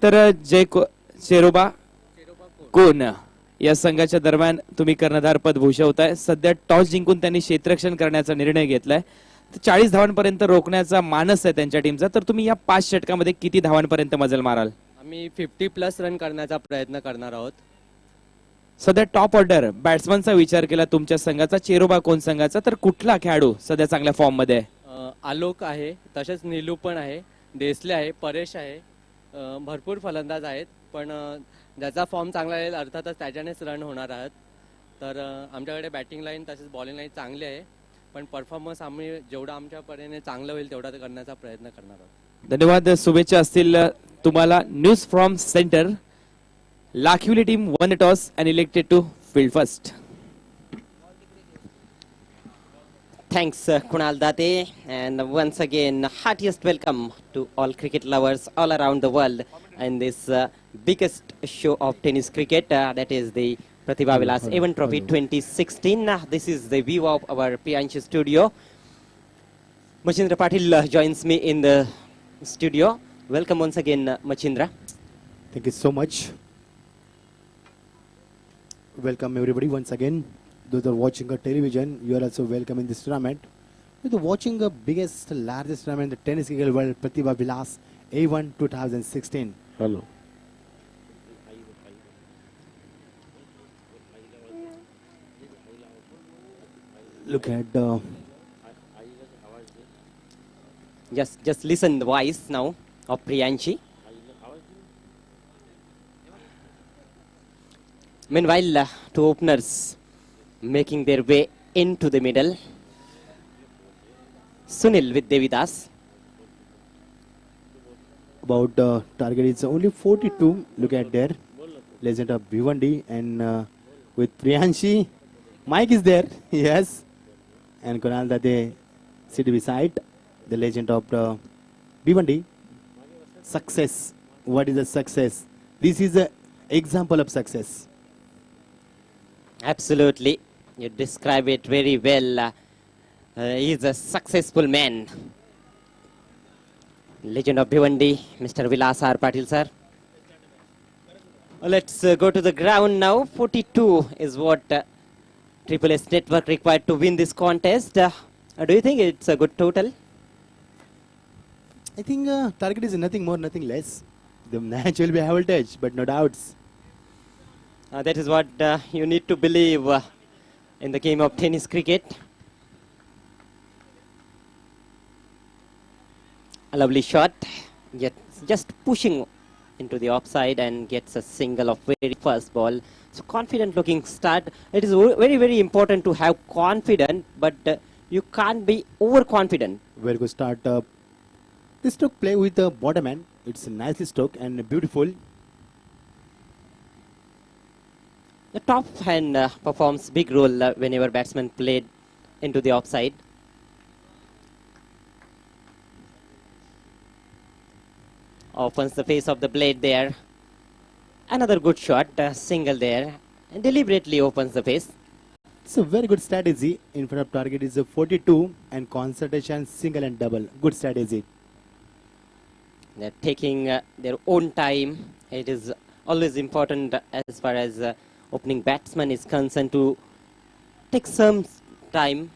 [SPEAKER 2] तर चेरोबा कोन या संघाच्या दरम्यान तुम्ही कर्णधार पद भूषवताय. सध्या टॉस जिंकून त्यांनी क्षेत्ररक्षण करण्याचा निर्णय घेतलाय. 40 धावांपर्यंत रोखण्याचा मानस आहे त्यांच्या टीमचा. तर तुम्ही या 5 षटकामध्ये किती धावांपर्यंत मजल माराल?
[SPEAKER 4] आम्ही 50+ रन करण्याचा प्रयत्न करणार आहोत.
[SPEAKER 2] सध्या टॉप ऑर्डर बॅट्समनचा विचार केला तुमच्या संघाचा, चेरोबा कोन संघाचा, तर कुठला खेळाडू सध्या चांगल्या फॉर्म मध्ये आहे?
[SPEAKER 4] आलोक आहे, तसेच नीलू पण आहे, देसले आहे, परेश आहे. भरपूर फलंदाज आहेत, पण ज्याचा फॉर्म चांगला आहे अर्थातच त्याच्यानेच रन होणार आहेत. तर आमच्याकडे बॅटिंग लाईन तसेच बॉलिंग लाईन चांगली आहे, पण परफॉर्मन्स आम्ही जेवढा आमच्या परीने चांगलं होईल तेवढा करण्याचा प्रयत्न करणार आहोत.
[SPEAKER 2] धन्यवाद. शुभेच्छा असतील तुम्हाला. News from centre. Lakhivali team won the toss and elected to field first.
[SPEAKER 1] Thanks, Kunal Date, and once again, heartiest welcome to all cricket lovers all around the world in this biggest show of tennis cricket, that is the Pratibha Vilas Evan Trophy 2016. This is the view of our Priyansh studio. Machindra Patil joins me in the studio. Welcome once again, Machindra.
[SPEAKER 5] Thank you so much. Welcome everybody once again. Those are watching a television, you are also welcome in this tournament. You're watching the biggest, largest tournament in the tennis cricket world, Pratibha Vilas A1 2016.
[SPEAKER 2] Hello.
[SPEAKER 5] Look at
[SPEAKER 1] Just listen the voice now of Priyanshi. Meanwhile, two openers making their way into the middle. Sunil with Devidas.
[SPEAKER 5] about target is only 42. Look at there, legend of Bhiwandi, and with Priyanshi, Mike is there. Yes, and Kunal Date sit beside the legend of Bhiwandi. Success. What is a success? This is an example of success.
[SPEAKER 1] Absolutely, you describe it very well. He is a successful man. Legend of Bhiwandi, Mr. Vilas R. Patil, sir. Let's go to the ground now. 42 is what Triple S Network required to win this contest. Do you think it's a good total?
[SPEAKER 5] I think target is nothing more, nothing less. The match will be high voltage, but no doubts.
[SPEAKER 1] That is what you need to believe in the game of tennis cricket. A lovely shot, yet just pushing into the offside and gets a single of very first ball. So confident looking start. It is very, very important to have confidence, but you can't be overconfident.
[SPEAKER 5] Very good start. This stroke play with the bottom end. It's a nicely stroke and beautiful.
[SPEAKER 1] The top hand performs big role whenever batsman played into the offside. Opens the face of the blade there. Another good shot, single there, and deliberately opens the face.
[SPEAKER 5] It's a very good strategy. In front of target is a 42 and concentration single and double. Good strategy.
[SPEAKER 1] They're taking their own time. It is always important as far as opening batsman is concerned to take some time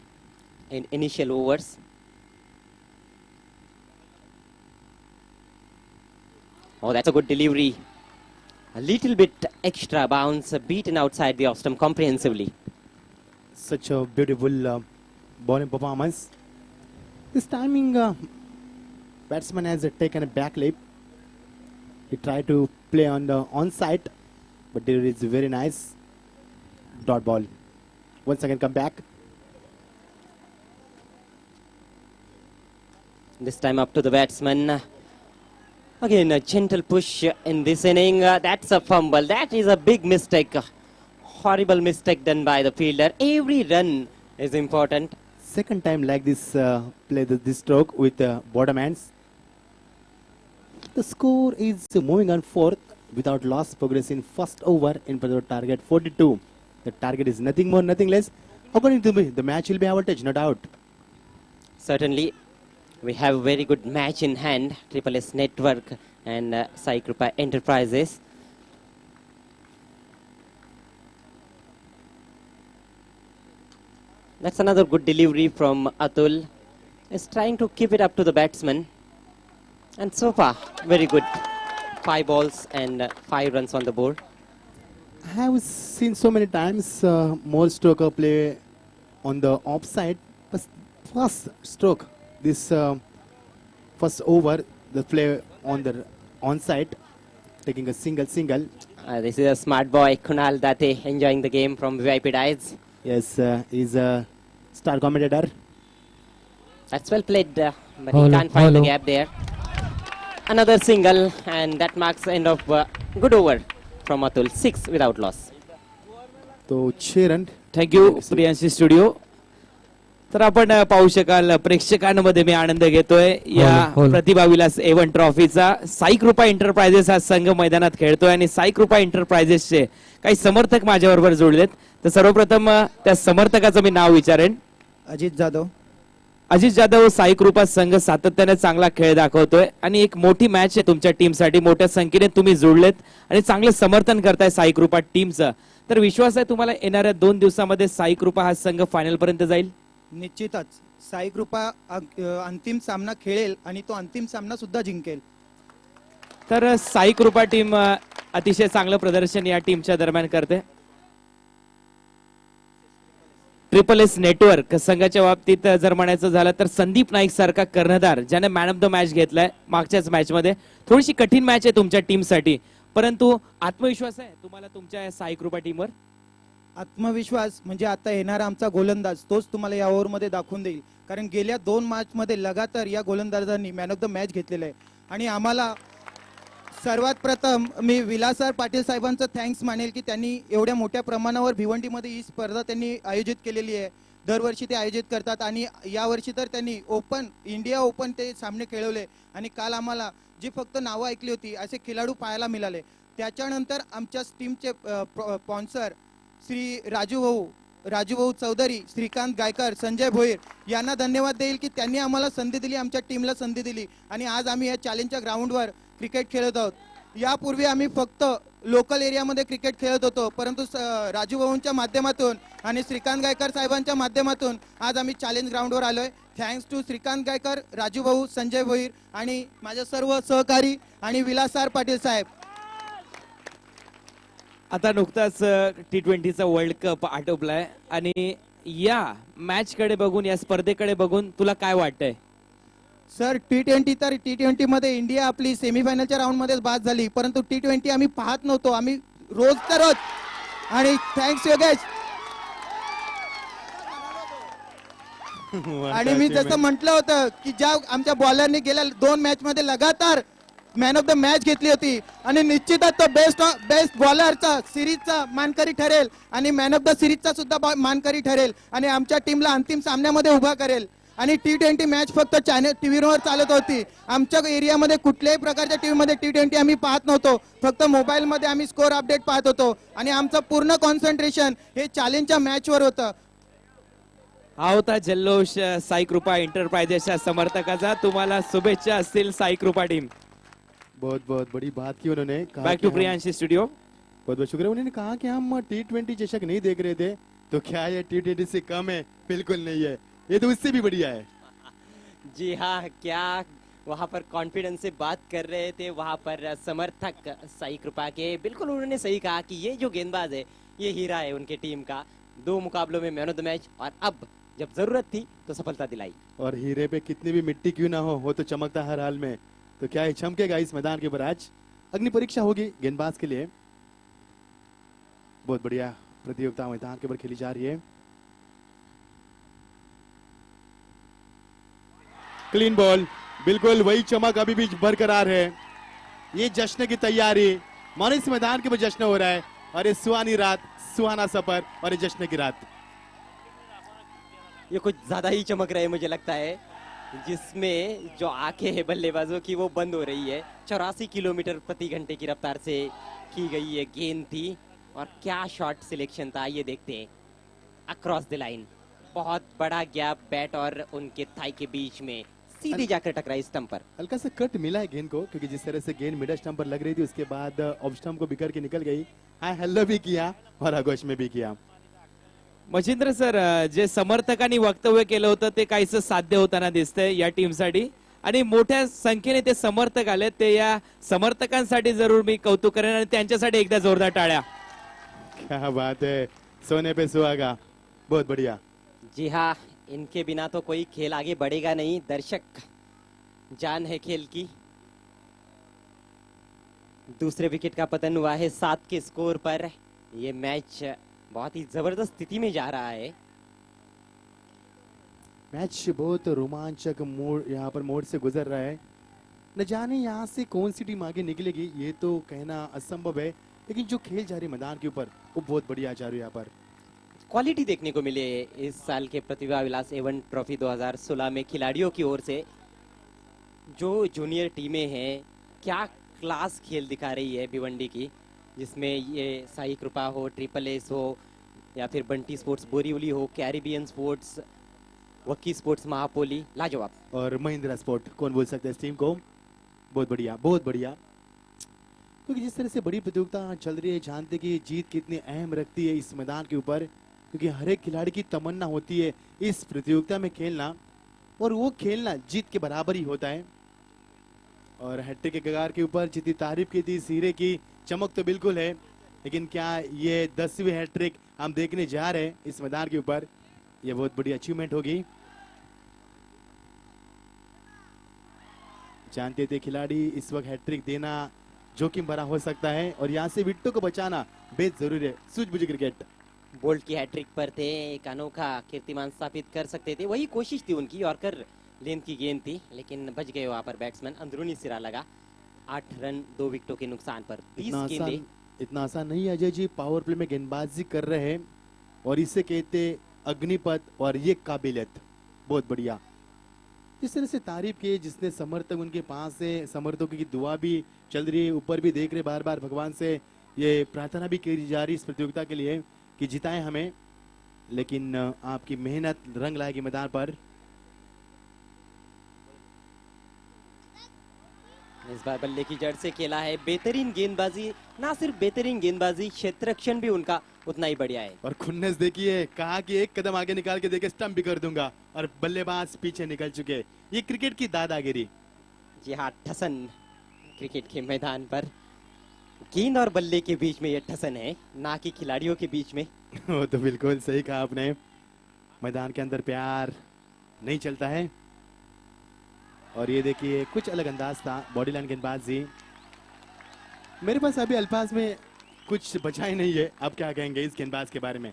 [SPEAKER 1] in initial overs. Oh, that's a good delivery. A little bit extra bounce, beaten outside the off stump comprehensively.
[SPEAKER 5] Such a beautiful bowling performance. This timing, batsman has taken a back leap. He tried to play on the onside, but there is very nice dot ball. Once again, come back.
[SPEAKER 1] This time up to the batsman. Again, a gentle push in this inning. That's a fumble. That is a big mistake. Horrible mistake done by the fielder. Every run is important.
[SPEAKER 5] Second time like this, play this stroke with bottom hands. The score is moving on fourth without loss, progress in first over in front of target 42. The target is nothing more, nothing less. According to me, the match will be high voltage, no doubt.
[SPEAKER 1] Certainly, we have a very good match in hand. Triple S Network and Sai Krupa Enterprises. That's another good delivery from Atul. He's trying to keep it up to the batsman. And so far, very good. 5 balls and 5 runs on the board.
[SPEAKER 5] I have seen so many times more stroker play on the offside. But first stroke, this first over, the play on the onside, taking a single.
[SPEAKER 1] This is a smart boy, Kunal Date, enjoying the game from VIP Dice.
[SPEAKER 5] Yes, he's a star commentator.
[SPEAKER 1] That's well played, but he can't find the gap there. Another single, and that marks the end of good over from Atul. 6 without loss.
[SPEAKER 5] तो 6 run.
[SPEAKER 2] Thank you Priyanshi studio. तर आपण पाहू शकाल प्रेक्षकांमध्ये मी आनंद घेतोय या प्रतिभा विलास Avon ट्रॉफीचा. Sai कृपा enterprises हा संघ मैदानात खेळतोय आणि साई कृपा एंटरप्राइजेसचे काही समर्थक माझ्याबरोबर जोडलेत. तर सर्वप्रथम त्या समर्थकाचं मी नाव विचारेन.
[SPEAKER 3] अजित जाधव.
[SPEAKER 2] अजित जाधव, साई कृपा संघ सातत्याने चांगला खेळ दाखवतोय आणि एक मोठी मॅच आहे तुमच्या टीमसाठी. मोठ्या संख्येने तुम्ही जोडलेत आणि चांगलं समर्थन करताय साई कृपा टीमचं. तर विश्वास आहे तुम्हाला येणाऱ्या 2 दिवसामध्ये साई कृपा हा संघ फायनल पर्यंत जाईल.
[SPEAKER 6] निश्चितच साई कृपा अंतिम सामना खेळेल आणि तो अंतिम सामना सुद्धा जिंकेल.
[SPEAKER 2] तर साई कृपा टीम अतिशय चांगलं प्रदर्शन या टीमच्या दरम्यान करते. ट्रिपल एस नेटवर्क संघाच्या बाबतीत जर म्हणायचं झालं तर संदीप नाईक सारखा कर्णधार ज्याने मॅन ऑफ द मॅच घेतलाय मागच्याच मॅच मध्ये. थोडीशी कठीण मॅच आहे तुमच्या टीमसाठी, परंतु आत्मविश्वास आहे तुम्हाला तुमच्या साई कृपा टीमवर.
[SPEAKER 6] आत्मविश्वास म्हणजे आता येणारा आमचा गोलंदाज तोच तुम्हाला या ओव्हर मध्ये दाखवून देईल. कारण गेल्या 2 मॅच मध्ये लगातार या गोलंदाजांनी मॅन ऑफ द मॅच घेतलेला आहे. आणि आम्हाला सर्वात प्रथम मी विलासर पाटील साहेबांचं थँक्स मानेल की त्यांनी एवढ्या मोठ्या प्रमाणावर भिवंडीमध्ये ही स्पर्धा त्यांनी आयोजित केलेली आहे. दरवर्षी ते आयोजित करतात आणि यावर्षी तर त्यांनी इंडिया ओपन ते सामने खेळवले. आणि काल आम्हाला जी फक्त नावं ऐकली होती असे खेळाडू पाहायला मिळाले. त्याच्यानंतर आमच्या टीमचे स्पॉन्सर श्री राजूभाऊ चौधरी, श्रीकांत गायकर, संजय भोईर यांना धन्यवाद देईल की त्यांनी आम्हाला संधी दिली, आमच्या टीमला संधी दिली आणि आज आम्ही या चॅलेंजच्या ग्राउंडवर क्रिकेट खेळत आहोत. यापूर्वी आम्ही फक्त लोकल एरियामध्ये क्रिकेट खेळत होतो, परंतु राजू भाऊंच्या माध्यमातून आणि श्रीकांत गायकर साहेबांच्या माध्यमातून आज आम्ही चॅलेंज ग्राउंडवर आलोय. थँक्स टू श्रीकांत गायकर, राजू भाऊ, संजय भोईर आणि माझे सर्व सहकारी आणि विलासराव पाटील साहेब.
[SPEAKER 2] आता नुकताच T20चा वर्ल्ड कप आटोपलाय आणि या मॅच कडे बघून, या स्पर्धेकडे बघून तुला काय वाटतंय?
[SPEAKER 6] सर, T20 तर T20 मध्ये इंडिया आपली सेमीफायनलच्या राऊंड मध्येच बाद झाली, परंतु T20 आम्ही पाहत नव्हतो, आम्ही रोज करत. आणि थँक्स योगेश. आणि मी जसं म्हटलं होतं की ज्या आमच्या बॉलरनी गेल्या 2 मॅच मध्ये लगातार मॅन ऑफ द मॅच घेतली होती आणि निश्चितच तो बेस्ट बॉलरचा सिरीजचा मानकरी ठरेल आणि मॅन ऑफ द सिरीजचा सुद्धा मानकरी ठरेल आणि आमच्या टीमला अंतिम सामन्यामध्ये उभा करेल. आणि T20 मॅच फक्त चॅनल टीव्हीवर चालत होती. आमच्या एरियामध्ये कुठल्याही प्रकारच्या टीव्हीमध्ये T20 आम्ही पाहत नव्हतो, फक्त मोबाईलमध्ये आम्ही स्कोर अपडेट पाहत होतो आणि आमचं पूर्ण कॉन्सन्ट्रेशन हे चॅलेंजच्या मॅचवर होतं.
[SPEAKER 2] हा होता जल्लोष साई कृपा एंटरप्राइजेसच्या समर्थकाचा. तुम्हाला शुभेच्छा असतील साई कृपा टीम.
[SPEAKER 5] बहुत बहुत बड़ी बात की उन्होंने. कहा
[SPEAKER 2] बॅक
[SPEAKER 5] कि
[SPEAKER 2] टू
[SPEAKER 5] हम-
[SPEAKER 2] प्रियांशी स्टूडियो.
[SPEAKER 5] बहुत बहुत शुक्रिया. उन्होंने कहा कि हम T20 चषक नहीं देख रहे थे, तो क्या ये T20 से कम है? बिल्कुल नहीं है, ये तो उससे भी बढ़िया है.
[SPEAKER 1] जी हाँ, क्या वहाँ पर कॉन्फिडेंस से बात कर रहे थे वहाँ पर समर्थक साई कृपा के. बिल्कुल उन्होंने सही कहा कि ये जो गेंदबाज है ये हीरा है उनके टीम का. 2 मुकाबलों में मैन ऑफ द मैच और अब जब जरूरत थी तो सफलता दिलाई.
[SPEAKER 5] और हीरे पे कितनी भी मिट्टी क्यों ना हो, वो तो चमकता हर हाल में. तो क्या ये चमकेगा इस मैदान के ऊपर आज? अग्नि परीक्षा होगी गेंदबाज के लिए. बहुत बढ़िया प्रतियोगिता मैदान के ऊपर खेली जा रही है. क्लीन बॉल, बिल्कुल वही चमक अभी भी बरकरार है. ये जश्न की तैयारी, मानो इस मैदान के ऊपर जश्न हो रहा है. और ये सुहानी रात, सुहाना सफर और ये जश्न की रात.
[SPEAKER 1] ये कुछ ज्यादा ही चमक रहे मुझे लगता है, जिसमें जो आंखें है बल्लेबाजों की वो बंद हो रही है. 84 किलोमीटर प्रति घंटे की रफ्तार से की गई ये गेंद थी और क्या शॉट सिलेक्शन था ये देखते हैं. अक्रॉस द लाइन, बहुत बड़ा गैप बैट और उनके थाई के बीच में, सीधी जाकर टकराई स्टंप पर.
[SPEAKER 5] हल्का सा कट मिला है गेंद को, क्योंकि जिस तरह से गेंद मिडल स्टंप पर लग रही थी उसके बाद ऑफ स्टंप को बिखर के निकल गई. हाँ, हेलो भी किया और आगोश में भी किया.
[SPEAKER 2] मच्छिंद्र सर, जे समर्थकांनी वक्तव्य केलं होतं ते काहीसं साध्य होताना दिसतंय या टीमसाठी आणि मोठ्या संख्येने ते समर्थक आले. ते या समर्थकांसाठी जरूर मी कौतुक करेन आणि त्यांच्यासाठी एकदा जोरदार टाळ्या.
[SPEAKER 5] क्या बात है, सोने पे सुहागा. बहुत बढ़िया.
[SPEAKER 1] जी हाँ, इनके बिना तो कोई खेल आगे बढ़ेगा नहीं. दर्शक जान है खेल की. दूसरे विकेट का पतन हुआ है 7 के स्कोर पर. ये मैच बहुत ही जबरदस्त स्थिति में जा रहा है.
[SPEAKER 5] मैच बहुत रोमांचक मोड़, यहाँ पर मोड़ से गुजर रहा है. न जाने यहाँ से कौन सी टीम आगे निकलेगी, ये तो कहना असंभव है. लेकिन जो खेल जा रही है मैदान के ऊपर वो बहुत बढ़िया जा रही है. यहाँ पर
[SPEAKER 1] क्वालिटी देखने को मिली है इस साल के प्रतिभा विलास एवन ट्रॉफी 2016 में खिलाड़ियों की ओर से. जो जूनियर टीमें हैं, क्या क्लास खेल दिखा रही है भिवंडी की, जिसमें ये साई कृपा हो, ट्रिपल एस हो, या फिर बंटी स्पोर्ट्स बोरीवली हो, कैरिबियन स्पोर्ट्स, वक्की स्पोर्ट्स महापोली. लाजवाब.
[SPEAKER 5] और महिंद्रा स्पोर्ट, कौन बोल सकता है इस टीम को. बहुत बढ़िया, बहुत बढ़िया. क्योंकि जिस तरह से बड़ी प्रतियोगिता चल रही है, जानते कि जीत कितनी अहम रखती है इस मैदान के ऊपर. क्योंकि हर एक खिलाड़ी की तमन्ना होती है इस प्रतियोगिता में खेलना, और वो खेलना जीत के बराबर ही होता है. और हैट्रिक के कगार के ऊपर जितनी तारीफ की थी हीरे की, चमक तो बिल्कुल है. लेकिन क्या ये 10वीं हैट्रिक हम देखने जा रहे हैं इस मैदान के ऊपर, ये बहुत बड़ी अचीवमेंट होगी. जानते थे खिलाड़ी इस वक्त हैट्रिक देना जोखिम भरा हो सकता है, और यहाँ से विट्टो को बचाना बेहद जरूरी है. सूझबूझ क्रिकेट.
[SPEAKER 1] बोल्ट की हैट्रिक पर थे, एक अनोखा कीर्तिमान स्थापित कर सकते थे, वही कोशिश थी उनकी. यॉर्कर लेंथ की गेंद थी लेकिन बच गए वहां पर बैट्समैन. अंदरूनी सिरा लगा. 8 रन 2 विकेटों के नुकसान पर. 30 गेंदें.
[SPEAKER 5] इतना आसान नहीं है अजय जी. पावर प्ले में गेंदबाजी कर रहे हैं और इसे कहते अग्निपथ, और ये काबिलियत बहुत बढ़िया. जिस तरह से तारीफ की, जिसने समर्थक उनके पास है, समर्थकों की दुआ भी चल रही है, ऊपर भी देख रहे बार बार भगवान से ये प्रार्थना भी की जा रही इस प्रतियोगिता के लिए कि जिताएं हमें. लेकिन आपकी मेहनत रंग लाएगी मैदान पर.
[SPEAKER 1] इस बार बल्ले की जड़ से खेला है, बेहतरीन गेंदबाजी, ना सिर्फ बेहतरीन गेंदबाजी, क्षेत्ररक्षण भी उनका उतना ही बढ़िया है।
[SPEAKER 5] और खुन्नस देखिए, कहा कि एक कदम आगे निकाल के देखे स्टंप भी कर दूंगा, और बल्लेबाज पीछे निकल चुके। ये क्रिकेट की दादागिरी।
[SPEAKER 1] जी हाँ, ठसन क्रिकेट के मैदान पर गेंद और बल्ले के बीच में ये ठसन है, ना कि खिलाड़ियों के बीच में।
[SPEAKER 5] वो तो बिल्कुल सही कहा आपने, मैदान के अंदर प्यार नहीं चलता है। और ये देखिए कुछ अलग अंदाज था बॉडी लाइन गेंदबाजी। मेरे पास अभी अल्फाज में कुछ बचा ही नहीं है, अब क्या कहेंगे इस गेंदबाज के बारे में।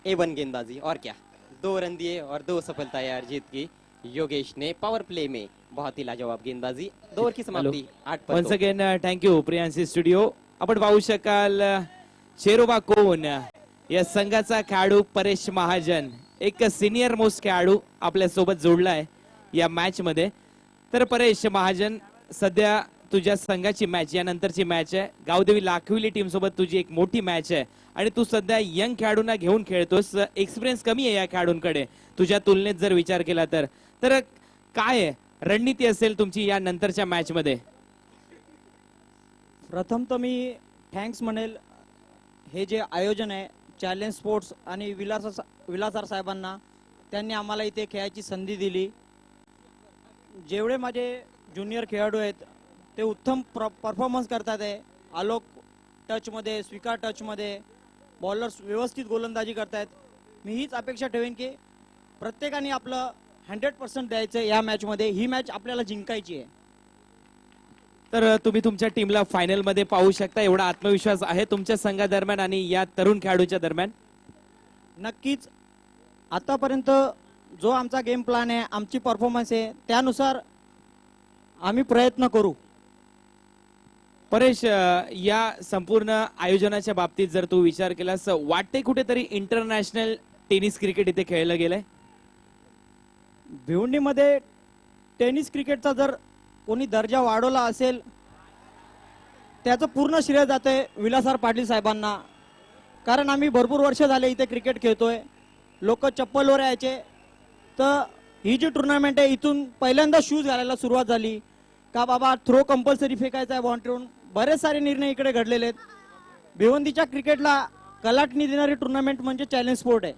[SPEAKER 1] A1 गेंदबाजी, और क्या, 2 रन दिए और 2 सफलताएं अर्जित की योगेश ने पावर प्ले में। बहुत ही लाजवाब गेंदबाजी। 2 ओव्हर की समाप्ती 8 पर
[SPEAKER 2] वन्स
[SPEAKER 1] 2।
[SPEAKER 2] Again thank you Priyanshi studio. आपण पाहू शकाल चेरोबा कोण या संघाचा खेळाडू परेश महाजन, एक सिनियर मोस्ट खेळाडू आपल्या सोबत जोडलाय या मॅच मध्ये. तर परेश महाजन, सध्या तुझ्या संघाची मॅच, यानंतरची मॅच आहे गावदेवी लाखविली टीम सोबत, तुझी एक मोठी मॅच आहे आणि तू सध्या यंग खेळाडूंना घेऊन खेळतोस. एक्सपिरियन्स कमी आहे या खेळाडूंकडे तुझ्या तुलनेत जर विचार केला तर काय रणनीती असेल तुमची या नंतरच्या मॅच मध्ये?
[SPEAKER 7] प्रथम तर मी थँक्स म्हणेल हे जे आयोजन आहे चॅलेंज स्पोर्ट्स आणि विलासर साहेबांना, त्यांनी आम्हाला इथे खेळायची संधी दिली. जेवढे माझे ज्युनियर खेळाडू आहेत ते उत्तम परफॉर्मन्स करतात आहे. आलोक टचमध्ये, स्वीकार टचमध्ये, बॉलर्स व्यवस्थित गोलंदाजी करतायत. मी हीच अपेक्षा ठेवेन की प्रत्येकाने आपलं 100% द्यायचं या मॅचमध्ये. ही मॅच आपल्याला जिंकायची आहे.
[SPEAKER 2] तर तुम्ही तुमच्या टीमला फायनल मध्ये पाहू शकता, एवढा आत्मविश्वास आहे तुमच्या संघादरम्यान आणि या तरुण खेळाडूच्या दरम्यान.
[SPEAKER 7] नक्कीच आतापर्यंत जो आमचा गेम प्लॅन आहे, आमची परफॉर्मन्स आहे, त्यानुसार आम्ही प्रयत्न करू.
[SPEAKER 2] परेश, या संपूर्ण आयोजनाच्या बाबतीत जर तू विचार केलास, वाटते कुठेतरी इंटरनॅशनल टेनिस क्रिकेट इथे खेळलं गेलंय?
[SPEAKER 7] भिवंडीमध्ये टेनिस क्रिकेटचा जर कोणी दर्जा वाढवला असेल त्याचं पूर्ण श्रेय जाते विलासराव पाटील साहेबांना. कारण आम्ही भरपूर वर्ष झाले इथे क्रिकेट खेळतोय. लोक चप्पलवर यायचे, तर ही जी टुर्नामेंट आहे इथून पहिल्यांदा शूज घालायला सुरुवात झाली का बाबा थ्रो कंपल्सरी फेकायचा आहे बाउंड्रीवरून. बरेच सारे निर्णय इकडे घडलेले आहेत. भिवंडीच्या क्रिकेटला कलाटणी देणारी टुर्नामेंट म्हणजे चॅलेंज स्पोर्ट आहे.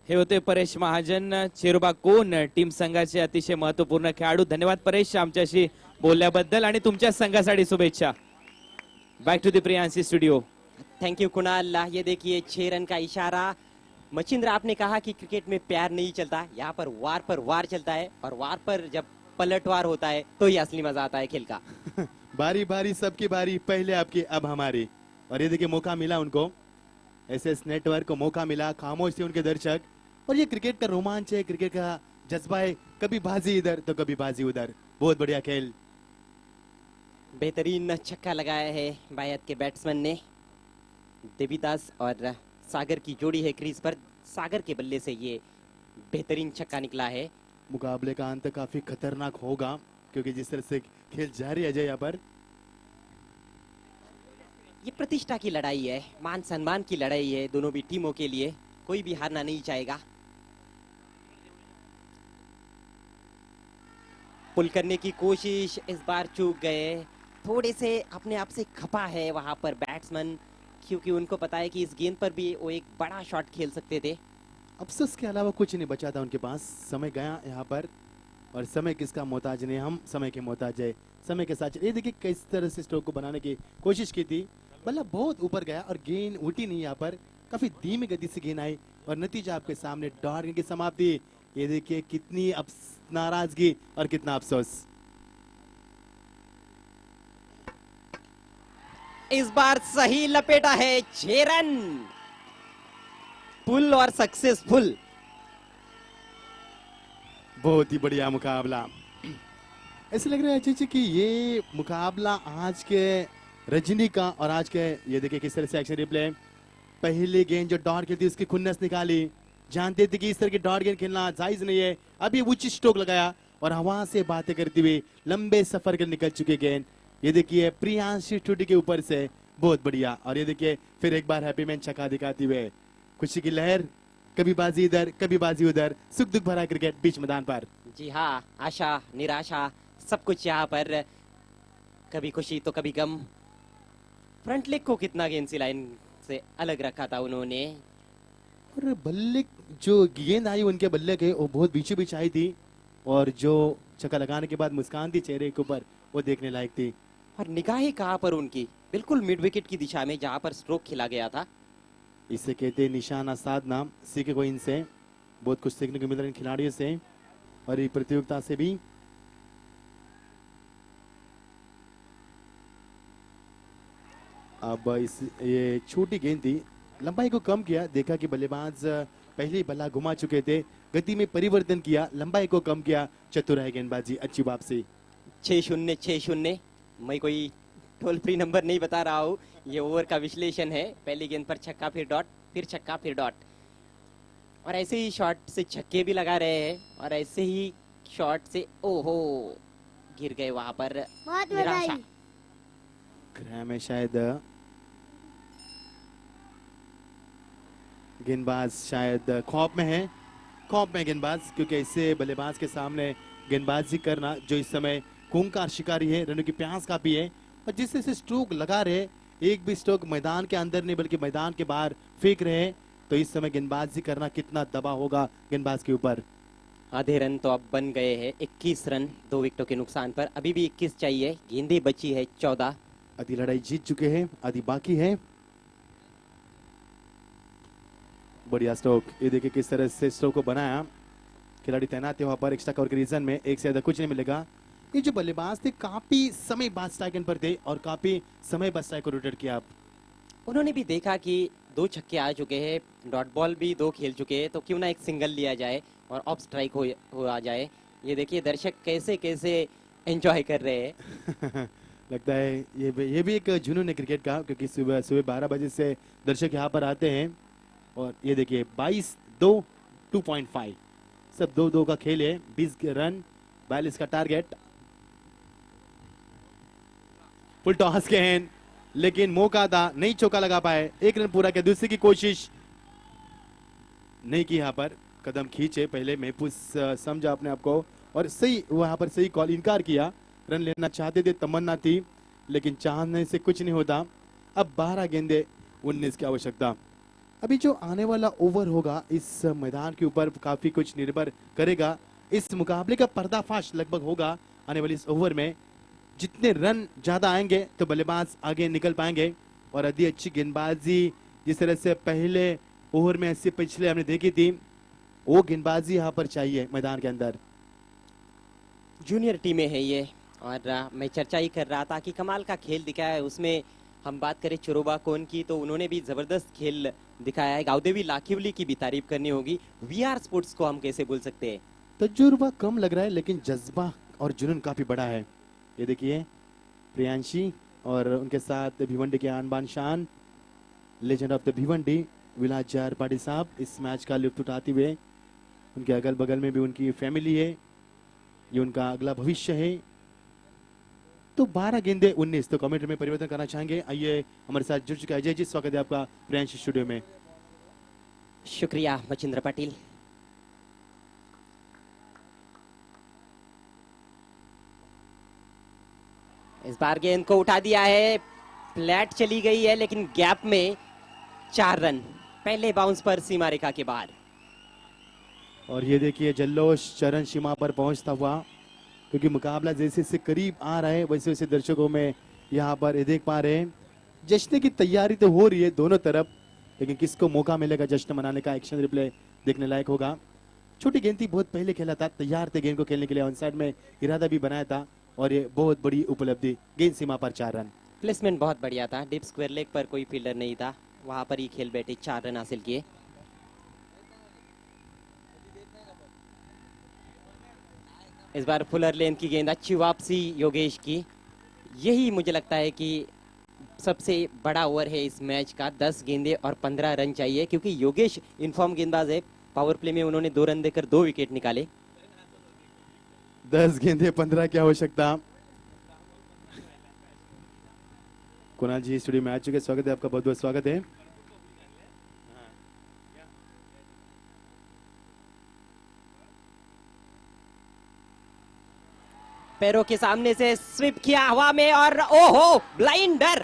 [SPEAKER 2] हे होते परेश महाजन, चेरोबा कोण टीम संघाचे अतिशय महत्वपूर्ण खेळाडू. धन्यवाद परेश आमच्याशी बोलल्याबद्दल आणि तुमच्या संघासाठी शुभेच्छा. Back to the Priyanshi studio.
[SPEAKER 1] Thank you Kunal. ये देखिए 6 रन का इशारा. मचिंद्र, आपने कहा कि क्रिकेट में प्यार नहीं चलता, यहाँ पर वार चलता है, और वार पर जब पलटवार होता है तो ही असली मजा आता है खेल का.
[SPEAKER 5] बारी बारी सबकी बारी, पहले आपकी अब हमारी. और ये देखिए मौका मिला उनको, एसएस नेटवर्क को मौका मिला, खामोश थे उनके दर्शक. और ये क्रिकेट का रोमांच है, क्रिकेट का जज्बा है, कभी बाजी इधर तो कभी बाजी उधर. बहुत बढ़िया खेल.
[SPEAKER 1] बेहतरीन छक्का लगाया है बायत के बैट्समैन ने. देवीदास और सागर की जोड़ी है क्रीज पर. सागर के बल्ले से ये बेहतरीन छक्का निकला है.
[SPEAKER 5] मुकाबले का अंत काफी खतरनाक होगा, क्योंकि जिस तरह से खेल जारी है यहाँ पर.
[SPEAKER 1] ये प्रतिष्ठा की लड़ाई है, मान सम्मान की लड़ाई है दोनों भी टीमों के लिए. कोई भी हारना नहीं चाहेगा. पुल करने की कोशिश, इस बार चूक गए. थोड़े से अपने आप से खपा है वहां पर बैट्समैन, क्योंकि उनको पता है कि इस गेंद पर भी वो एक बड़ा शॉट खेल सकते थे.
[SPEAKER 5] अफसोस के अलावा कुछ नहीं बचा था उनके पास. समय गया यहाँ पर, और समय किसका मोहताज नहीं, हम समय के मोहताज है. समय के साथ ये देखिए किस तरह से स्ट्रोक को बनाने की कोशिश की थी. बल्ला बहुत ऊपर गया और गेंद उल्टी नहीं, यहाँ पर काफी धीमी गति से गेंद आई और नतीजा आपके सामने. डॉट की समाप्ति. ये देखिए कितनी नाराजगी और कितना अफसोस.
[SPEAKER 1] इस बार सही लपेटा है. 6 रन. पुल और सक्सेसफुल.
[SPEAKER 5] बहुत ही बढ़िया मुकाबला. ऐसे लग रहा है चाची कि ये मुकाबला आज के रजनी का, और आज के ये देखिए किस तरह से एक्शन रिप्ले. पहली गेंद जो डॉट खेलती उसकी खुन्नस निकाली. जानते थे कि इस तरह की डॉट गेंद खेलना जायज नहीं है. अभी उच्च स्ट्रोक लगाया और हवा से बातें करती हुई लंबे सफर के निकल चुके गेंद. ये देखिए प्रियांशी टूटी के ऊपर से, बहुत बढ़िया. और ये देखिए फिर एक बार हैप्पी मैन छक्का दिखाती हुए. खुशी की लहर, कभी बाजी इधर कभी बाजी उधर. सुख दुख भरा क्रिकेट बीच मैदान पर.
[SPEAKER 1] जी हाँ, आशा निराशा सब कुछ यहाँ पर कभी खुशी तो कभी गम। फ्रंट लेग को कितना गेंद सी लाइन से अलग रखा था उन्होंने।
[SPEAKER 5] और बल्ले जो गेंद आई उनके बल्ले के वो बहुत बीचों बीच आई थी, और जो छक्का लगाने के बाद मुस्कान थी चेहरे के ऊपर वो देखने लायक थी।
[SPEAKER 1] और निगाहें कहाँ पर उनकी, बिल्कुल मिड विकेट की दिशा में जहां पर स्ट्रोक खेला गया था।
[SPEAKER 5] इसे कहते हैं निशाना साधना। सीखे को इनसे बहुत कुछ सीखने को मिल रहा है इन खिलाड़ियों से और ये प्रतियोगिता से भी। अब इस ये छोटी गेंद थी, लंबाई को कम किया, देखा कि बल्लेबाज पहले ही बल्ला घुमा चुके थे, गति में परिवर्तन किया, लंबाई को कम किया, चतुर है गेंदबाजी, अच्छी वापसी।
[SPEAKER 1] 6-0 6-0। मैं कोई टोल फ्री नंबर नहीं बता रहा हूँ, ये ओवर का विश्लेषण है। पहली गेंद पर छक्का फिर डॉट, फिर छक्का फिर डॉट, और ऐसे ही शॉट से छक्के भी लगा रहे हैं और ऐसे ही शॉट से ओहो गिर गए वहां पर।
[SPEAKER 8] बहुत मजा
[SPEAKER 1] निराशा।
[SPEAKER 8] आई।
[SPEAKER 5] ग्रह में शायद गेंदबाज शायद खौफ में है, खौफ में गेंदबाज, क्योंकि इससे बल्लेबाज के सामने गेंदबाजी करना जो इस समय खूंखार शिकारी है, रनों की प्यास काफी है, और जिससे से स्ट्रोक लगा रहे, एक भी स्ट्रोक मैदान के अंदर नहीं बल्कि मैदान के बाहर फेंक रहे हैं, तो इस समय गेंदबाजी करना कितना दबाव होगा गेंदबाज के ऊपर।
[SPEAKER 1] आधे रन तो अब बन गए हैं, 21 रन 2 विकेटों के नुकसान पर। अभी भी 21 चाहिए, गेंदें बची है 14।
[SPEAKER 5] आधी लड़ाई जीत चुके हैं, आधी बाकी है। बढ़िया स्ट्रोक, ये देखिए किस तरह से स्ट्रोक को बनाया, खिलाड़ी तैनात है वहां पर एक्स्ट्रा कवर के रीजन में, एक से ज्यादा कुछ नहीं मिलेगा। ये जो बल्लेबाज थे काफी समय बाद स्ट्राइक पर थे और काफी समय बाद स्ट्राइक को रोटेट किया। आप
[SPEAKER 1] उन्होंने भी देखा कि 2 छक्के आ चुके हैं, डॉट बॉल भी 2 खेल चुके हैं, तो क्यों ना एक सिंगल लिया जाए और ऑफ स्ट्राइक हो आ जाए। ये देखिए दर्शक कैसे कैसे एंजॉय कर रहे हैं।
[SPEAKER 5] लगता है ये भी एक जुनून है क्रिकेट का, क्योंकि सुबह सुबह 12 बजे से दर्शक यहाँ पर आते हैं। और ये देखिए 22-2 2.5 सब 2-2 का खेल है, 20 रन 42 का टारगेट। फुल टॉस के हैं, लेकिन मौका था, नहीं चौका लगा पाए, 1 रन पूरा किया, दूसरी की कोशिश नहीं की, यहाँ पर कदम खींचे, पहले महफूज समझा अपने आप को और सही वहां पर सही कॉल, इनकार किया। रन लेना चाहते थे, तमन्ना थी, लेकिन चाहने से कुछ नहीं होता। अब 12 गेंदे 19 की आवश्यकता। अभी जो आने वाला ओवर होगा इस मैदान के ऊपर काफी कुछ निर्भर करेगा। इस मुकाबले का पर्दाफाश लगभग होगा आने वाले इस ओवर में। जितने रन ज्यादा आएंगे तो बल्लेबाज आगे निकल पाएंगे, और यदि अच्छी गेंदबाजी जिस तरह से पहले ओवर में ऐसे पिछले हमने देखी थी, वो गेंदबाजी यहाँ पर चाहिए मैदान के अंदर।
[SPEAKER 1] जूनियर टीमें हैं ये, और मैं चर्चा ही कर रहा था कि कमाल का खेल दिखाया है। उसमें हम बात करें चुरोबा कोन की, तो उन्होंने भी जबरदस्त खेल दिखाया है। गावदेवी लाखिवली की भी तारीफ करनी होगी। वीआर स्पोर्ट्स को हम कैसे भूल सकते हैं।
[SPEAKER 5] तजुर्बा कम लग रहा है, लेकिन जज्बा और जुनून काफी बड़ा है। ये देखिए प्रियांशी और उनके साथ भिवंडी के आन बान शान, legend of the Bhiwandi Vilas जार पाटी साहब इस मैच का लुत्फ उठाते हुए। उनके अगल बगल में भी उनकी फैमिली है, ये उनका अगला भविष्य है। तो 12 गेंदे 19, तो कमेंट में परिवर्तन करना चाहेंगे। आइए हमारे साथ जुड़ चुका है अजय जी, स्वागत है आपका प्रियांशी स्टूडियो में।
[SPEAKER 1] शुक्रिया मचिंद्र पाटिल। इस बार गेंद को उठा दिया है, फ्लैट चली गई है, लेकिन गैप में 4 रन पहले बाउंस पर सीमा रेखा के बाहर।
[SPEAKER 5] और ये देखिए जल्लोष चरण सीमा पर पहुंचता हुआ, क्योंकि मुकाबला जैसे से करीब आ रहा है वैसे वैसे दर्शकों में यहाँ पर ये देख पा रहे हैं जश्न की तैयारी तो हो रही है दोनों तरफ, लेकिन किसको मौका मिलेगा जश्न मनाने का। एक्शन रिप्ले देखने लायक होगा। छोटी गेंद थी, बहुत पहले खेला था, तैयार थे गेंद को खेलने के लिए, ऑन साइड में इरादा भी बनाया था, और ये बहुत बड़ी उपलब्धि। गेंद सीमा पर 4 रन।
[SPEAKER 1] प्लेसमेंट बहुत बढ़िया था, डीप स्क्वायर लेग पर कोई फील्डर नहीं था, वहां पर ही खेल बैठे, 4 रन हासिल किए। इस बार फुलर लेंथ की गेंद, अच्छी वापसी योगेश की। यही मुझे लगता है कि सबसे बड़ा ओवर है इस मैच का। 10 गेंदे और 15 रन चाहिए, क्योंकि योगेश इनफॉर्म गेंदबाज है। पावर प्ले में उन्होंने 2 रन देकर 2 विकेट निकाले।
[SPEAKER 5] 10 गेंदे 15 की आवश्यकता। कुणाल जी स्टूडियो में आ चुके, स्वागत है आपका, बहुत बहुत स्वागत है।
[SPEAKER 1] पैरों के सामने से स्विप किया हवा में और ओहो ब्लाइंडर।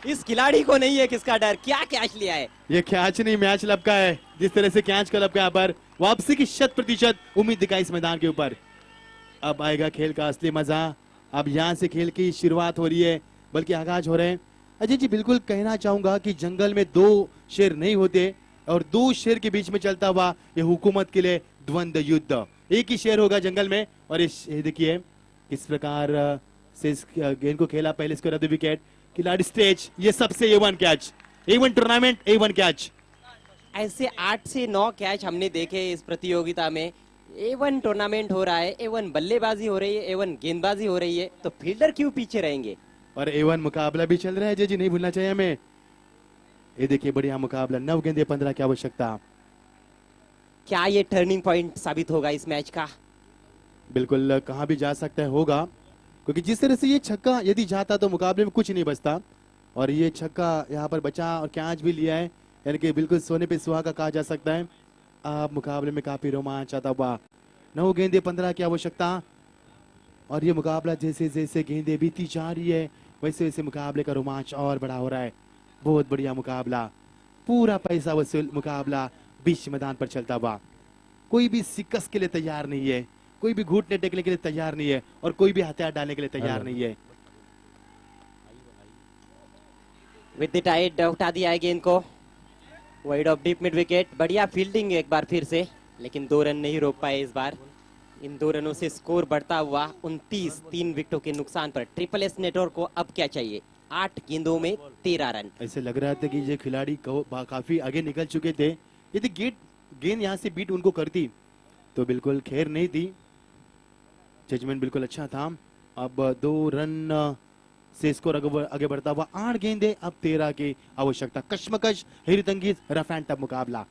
[SPEAKER 1] इस खिलाड़ी को नहीं है किसका डर, क्या कैच लिया है।
[SPEAKER 5] ये कैच नहीं मैच लपका है। जिस तरह से कैच का लपका पर वापसी की 100% उम्मीद दिखाई इस मैदान के ऊपर। अब आएगा खेल का असली मजा। अब यहाँ से खेल की शुरुआत हो रही है, बल्कि आगाज हो रहे हैं। अजय जी बिल्कुल कहना चाहूंगा कि जंगल में दो शेर नहीं होते और दो शेर के बीच में चलता हुआ ये हुकूमत के लिए द्वंद्व युद्ध। एक ही शेर होगा जंगल में और ये देखिए किस प्रकार से इस गेंद को खेला। पहले इसको रद्द विकेट, खिलाड़ी स्टेज, ये सबसे A1 catch, A1 tournament, A1 catch.
[SPEAKER 1] ऐसे 8 से 9 कैच हमने देखे इस प्रतियोगिता में। A1 टूर्नामेंट हो रहा है, A1 बल्लेबाजी हो रही है, A1 गेंदबाजी हो रही है, तो फील्डर क्यों पीछे रहेंगे।
[SPEAKER 5] और A1 मुकाबला भी चल रहा है जी, नहीं भूलना चाहिए हमें। ये देखिए बढ़िया मुकाबला, 9 गेंदे 15 की आवश्यकता।
[SPEAKER 1] क्या ये टर्निंग पॉइंट साबित होगा इस मैच का।
[SPEAKER 5] बिल्कुल कहां भी जा सकता है होगा, क्योंकि जिस तरह से ये छक्का यदि जाता तो मुकाबले में कुछ नहीं बचता, और ये छक्का यहाँ पर बचा और कैच भी लिया है, यानी कि बिल्कुल सोने पे सुहागा कहा जा सकता है। अब मुकाबले में काफी रोमांच आता हुआ। 9 गेंदे 15 की आवश्यकता, और ये मुकाबला जैसे जैसे गेंदे बीती जा रही है वैसे वैसे मुकाबले का रोमांच और बड़ा हो रहा है। बहुत बढ़िया मुकाबला, पूरा पैसा वसूल मुकाबला बीच मैदान पर चलता हुआ। कोई भी शिकस्त के लिए तैयार नहीं है, कोई भी घुटने टेकने के लिए तैयार नहीं है, और कोई भी हथियार डालने के लिए तैयार नहीं है।
[SPEAKER 1] विद द टाइड उठा दिया है गेंद को wide of deep mid wicket. बढ़िया फील्डिंग एक बार फिर से, लेकिन 2 रन नहीं रोक पाए इस बार। इन 2 रनों से स्कोर बढ़ता हुआ 29, 3 विकेटों के नुकसान पर। ट्रिपल एस नेटवर्क को अब क्या चाहिए, 8 गेंदों में 13 रन।
[SPEAKER 5] ऐसे लग रहा था कि ये खिलाड़ी काफी आगे निकल चुके थे। यदि गेंद यहाँ से बीट उनको करती तो बिल्कुल खैर नहीं थी। जजमेंट बिल्कुल अच्छा था। अब 2 रन से स्कोर आगे बढ़ता हुआ। 8 गेंदे अब 13 की आवश्यकता। कश्मकश, हैरत अंगेज, रफ एंड टफ मुकाबला।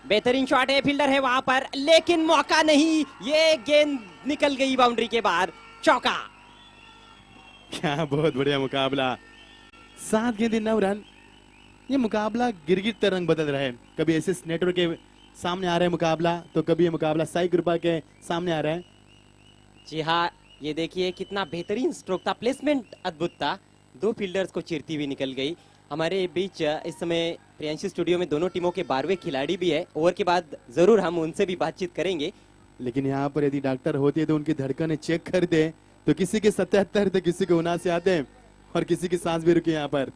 [SPEAKER 1] बेहतरीन शॉट है, फील्डर है वहां पर, लेकिन मौका नहीं। ये गेंद निकल गई बाउंड्री के बाहर, चौका।
[SPEAKER 5] क्या बहुत बढ़िया मुकाबला। 7 गेंदे 9 रन। ये मुकाबला गिरगिट रंग बदल रहा है। कभी एसएस नेटवर्क के सामने आ रहा है मुकाबला, तो कभी ये मुकाबला साई कृपा के सामने आ रहा है।
[SPEAKER 1] जी हाँ, ये देखिए कितना बेहतरीन स्ट्रोक था, प्लेसमेंट अद्भुत था। 2 फील्डर्स को चीरती हुई निकल गई। हमारे बीच इस समय प्रियांशी स्टूडियो में दोनों टीमों के 12वें खिलाड़ी भी है। ओवर के बाद जरूर हम उनसे भी बातचीत करेंगे।
[SPEAKER 5] लेकिन यहाँ पर यदि डॉक्टर होते तो उनकी धड़कनें चेक कर दे, तो किसी के 77 तो किसी के 79 आते हैं, और किसी की सांस भी रुकी यहाँ पर।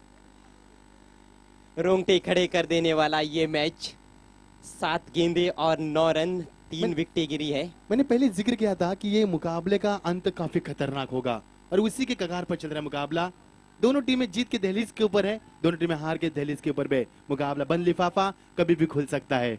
[SPEAKER 1] रोंगटे खड़े कर देने वाला ये मैच। 7 गेंदे और 9 रन, 3 विकेटें गिरी है।
[SPEAKER 5] मैंने पहले जिक्र किया था कि ये मुकाबले का अंत काफी खतरनाक होगा, और उसी के कगार पर चल रहा है मुकाबला। दोनों टीमें जीत के दहलीज के ऊपर है, दोनों टीमें हार के दहलीज के ऊपर है। मुकाबला बंद लिफाफा कभी भी खुल सकता है।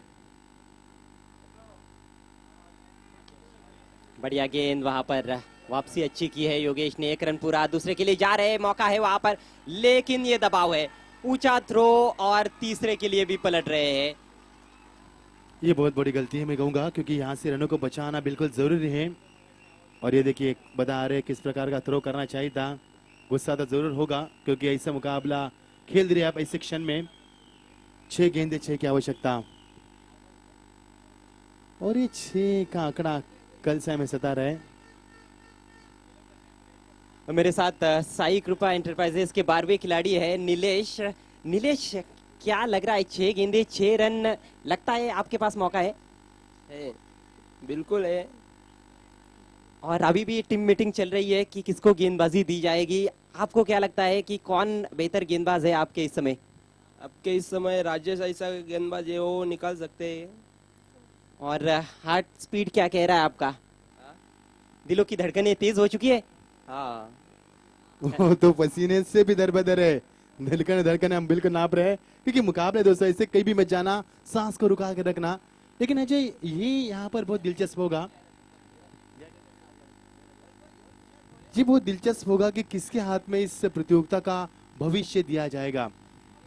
[SPEAKER 1] बढ़िया गेंद वहां पर, वापसी अच्छी की है योगेश ने। 1 रन पूरा, दूसरे के लिए जा रहे हैं, मौका है वहां पर, लेकिन ये दबाव है। ऊंचा थ्रो और तीसरे के लिए भी पलट रहे हैं।
[SPEAKER 5] ये बहुत बड़ी गलती है मैं कहूंगा, क्योंकि यहाँ से रनों को बचाना बिल्कुल जरूरी है। और ये देखिए बता रहे किस प्रकार का थ्रो करना चाहिए था। गुस्सा तो जरूर होगा, क्योंकि ऐसा मुकाबला खेल रहे आप ऐसे क्षण में। 6 गेंदे 6 की आवश्यकता, और ये 6 का आंकड़ा कल से हमें सता रहा है।
[SPEAKER 1] मेरे साथ साई कृपा एंटरप्राइजेस के 12वें खिलाड़ी है नीलेश। नीलेश, क्या लग रहा है, 6 गेंदे 6 रन, लगता है आपके पास मौका है?
[SPEAKER 8] बिल्कुल है।
[SPEAKER 1] और अभी भी टीम मीटिंग चल रही है कि किसको गेंदबाजी दी जाएगी। आपको क्या लगता है कि कौन बेहतर गेंदबाज है आपके इस समय?
[SPEAKER 8] आपके इस समय राजेश ऐसा गेंदबाज है, वो निकाल सकते हैं।
[SPEAKER 1] और हार्ट स्पीड क्या कह रहा है आपका? दिलों की धड़कनें तेज हो चुकी है?
[SPEAKER 8] हाँ,
[SPEAKER 5] वो तो पसीने से भी दरबदर है। धड़कन हम बिल्कुल नाप रहे हैं, क्योंकि मुकाबले दोस्तों ऐसे कहीं भी मत जाना, सांस को रुका के रखना। लेकिन अजय ये यहाँ पर बहुत दिलचस्प होगा जी, बहुत दिलचस्प होगा कि किसके हाथ में इस प्रतियोगिता का भविष्य दिया जाएगा,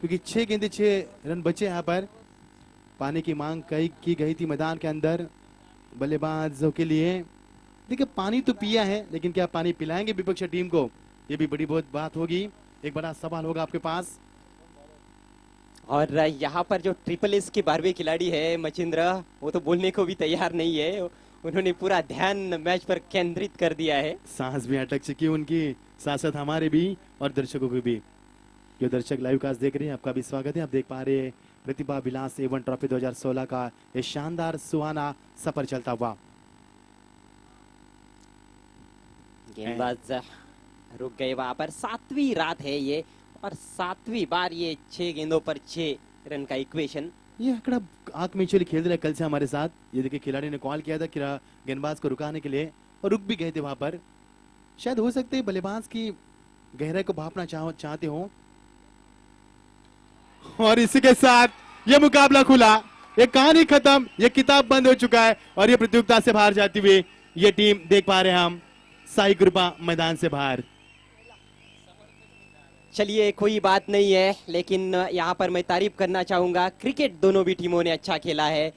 [SPEAKER 5] क्योंकि 6 गेंदे 6 रन बचे यहाँ पर। पानी की मांग की गई थी मैदान के अंदर बल्लेबाजों के लिए। देखिए पानी तो पिया है, लेकिन क्या पानी पिलाएंगे विपक्षी टीम को, ये भी बड़ी बहुत बात होगी। एक बड़ा सवाल होगा आपके पास।
[SPEAKER 1] और यहाँ पर जो ट्रिपल एस के 12वें खिलाड़ी है मचिंद्र, वो तो बोलने को भी तैयार नहीं है। उन्होंने पूरा ध्यान मैच पर केंद्रित कर दिया है।
[SPEAKER 5] सांस भी अटक चुकी उनकी, साथ साथ हमारे भी और दर्शकों को भी। जो दर्शक लाइव कास्ट देख रहे हैं आपका भी स्वागत है। आप देख पा रहे हैं प्रतिभा विलास A1 ट्रॉफी 2016 का ये शानदार सुहाना सफर चलता हुआ।
[SPEAKER 1] गेंदबाज रुक गए वहां पर। 7वीं रात है ये, और 7वीं बार ये 6 गेंदों पर 6 रन का इक्वेशन।
[SPEAKER 5] ये आंकड़ा आंख में खेल रहा है कल से हमारे साथ। ये देखिए खिलाड़ी ने कॉल किया था कि गेंदबाज को रुकाने के लिए, और रुक भी गए थे वहां पर। शायद हो सकते हैं बल्लेबाज की गहराई को भापना चाहते हो। और इसी के साथ ये मुकाबला खुला, ये कहानी खत्म, ये किताब बंद हो चुका है और ये प्रतियोगिता से बाहर जाती हुई ये टीम देख पा रहे हैं हम, साई कृपा मैदान से बाहर।
[SPEAKER 1] चलिए कोई बात नहीं है, लेकिन यहाँ पर मैं तारीफ करना चाहूंगा, क्रिकेट दोनों भी टीमों ने अच्छा खेला है।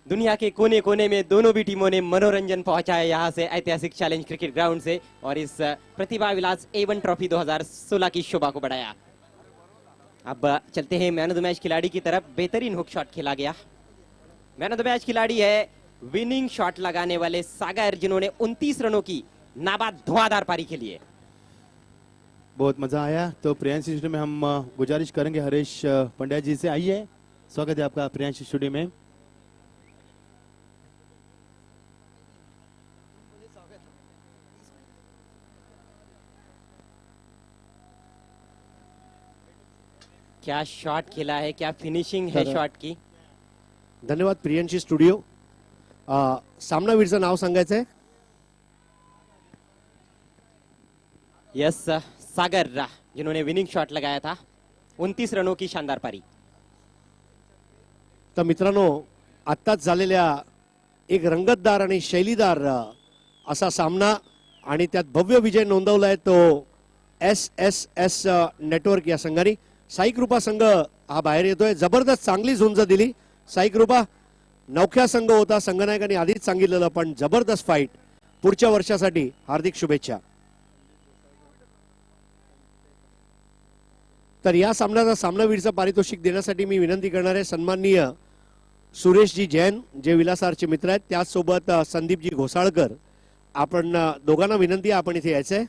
[SPEAKER 1] दुनिया के कोने कोने में दोनों भी टीमों ने मनोरंजन पहुंचाया यहाँ से, ऐतिहासिक चैलेंज क्रिकेट ग्राउंड से, और इस प्रतिभा विलास A1 ट्रॉफी 2016 की शोभा को बढ़ाया। अब चलते हैं मैन ऑफ द मैच खिलाड़ी की तरफ। बेहतरीन हुक शॉट खेला गया। मैन ऑफ द मैच खिलाड़ी है विनिंग शॉट लगाने वाले सागर, जिन्होंने 29 रनों की नाबाद धुआंधार पारी खेली है।
[SPEAKER 5] बहुत मजा आया। तो प्रियांश स्टूडियो में हम गुजारिश करेंगे हरीश पंड्या जी से, आइए, स्वागत है आपका प्रियांश स्टूडियो में।
[SPEAKER 1] क्या शॉट खेला है, क्या फिनिशिंग है शॉट की।
[SPEAKER 9] धन्यवाद प्रियांशी स्टुडिओ। सामनावीरचं नाव सांगायचंय?
[SPEAKER 1] यस, सागर, जिन्होंने विनिंग शॉट लगाया था। 29 रनों की शानदार पारी।
[SPEAKER 9] तर मित्रांनो, आत्ताच झालेल्या एक रंगतदार आणि शैलीदार असा सामना, आणि त्यात भव्य विजय नोंदवलाय तो SSS नेटवर्क या संघाने। साई कृपा संघ हा बाहेर येतोय। जबरदस्त चांगली झुंज दिली साई कृपा। नवख्या संघ होता, संघनायकांनी आधीच सांगितलेलं, पण जबरदस्त फाईट। पुढच्या वर्षासाठी हार्दिक शुभेच्छा। तर या सामन्याचा सामनावीरचं पारितोषिक देण्यासाठी मी विनंती करणार आहे सन्माननीय सुरेशजी जैन, जे विलासारचे मित्र आहेत, त्याचसोबत संदीपजी घोसाळकर। आपण दोघांना विनंती आहे, आपण इथे यायचंय।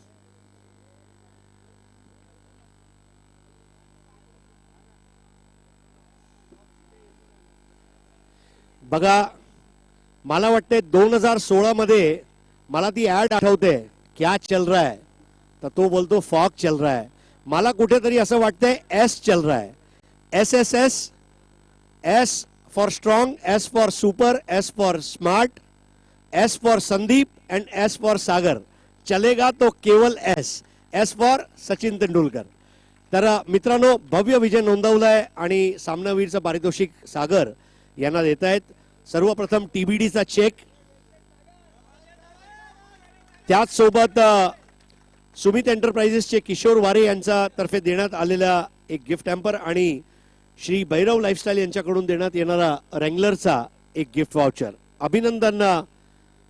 [SPEAKER 9] बघा, मला वाटते 2016 मध्ये मला ती ऍड आठवते, क्या चल रहा है, तर तो बोलतो फॉग चल रहा है। मला कुठेतरी असं वाटतंय एस चल रहा है। SSS, S for strong, S for super, S for smart, S for Sandeep and S for Sagar. चलेगा तो केवल S, S for Sachin Tendulkar. तर मित्रांनो, भव्य विजय नोंदवलाय आणि सामनावीरचं पारितोषिक सागर यांना देत आहेत। सर्वप्रथम TBDचा चेक, त्याच सोबत सुमित एंटरप्राइजेसचे किशोर वारे यांच्या तर्फे देण्यात आलेला एक गिफ्ट हॅम्पर, आणि श्री भैरव लाईफस्टाईल यांच्याकडून देण्यात येणारा रँगलरचा एक गिफ्ट वाउचर। अभिनंदन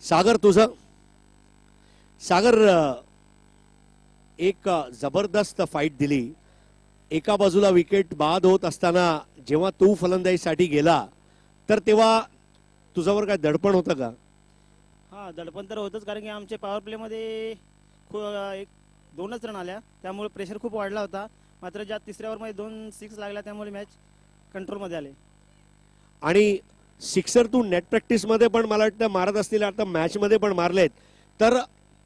[SPEAKER 9] सागर तुझं। सागर, एक जबरदस्त फाईट दिली। एका बाजूला विकेट बाद होत असताना जेव्हा तू फलंदाजीसाठी गेला, तर तेव्हा तुझ्यावर काय दडपण होतं का?
[SPEAKER 7] हा, दडपण तर होतच, कारण की आमच्या पॉवर प्लेमध्ये एक 2च रन आल्या, त्यामुळे प्रेशर खूप वाढला होता। मात्र ज्या तिसऱ्या ओव्हरमध्ये 2 सिक्स लागल्या, त्यामुळे मॅच कंट्रोलमध्ये आले।
[SPEAKER 9] आणि सिक्सर तू नेट प्रॅक्टिस मध्ये पण मला वाटतं मारत असतील, आता मॅच मध्ये पण मारलेत। तर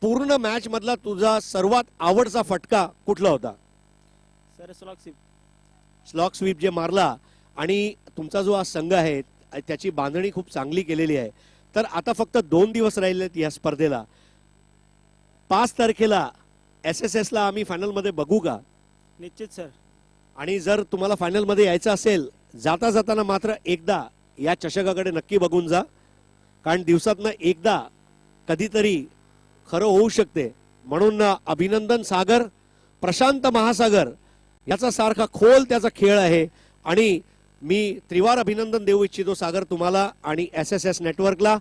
[SPEAKER 9] पूर्ण मॅच मधला तुझा सर्वात आवडता फटका कुठला होता?
[SPEAKER 7] सर,
[SPEAKER 9] स्लॉक स्वीप जे मारला, आणि तुमचा जो हा संघ आहे त्याची बांधणी खूप चांगली केलेली आहे। तर आता फक्त 2 दिवस राहिलेत या स्पर्धेला। 5 तारखेला SSS ला आम्ही फायनल मध्ये बघू का?
[SPEAKER 7] निश्चित सर।
[SPEAKER 9] आणि जर तुम्हाला फायनल मध्ये यायचं असेल, जाता जाताना मात्र एकदा या चषकाकडे नक्की बघून जा, कारण दिवसातनं एकदा कधीतरी खरं होऊ शकते। म्हणून अभिनंदन सागर। प्रशांत महासागर याचा सारखा खोल त्याचा खेळ आहे, आणि मी त्रिवार अभिनंदन देऊ इच्छितो सागर तुम्हाला आणि SSS नेटवर्कला।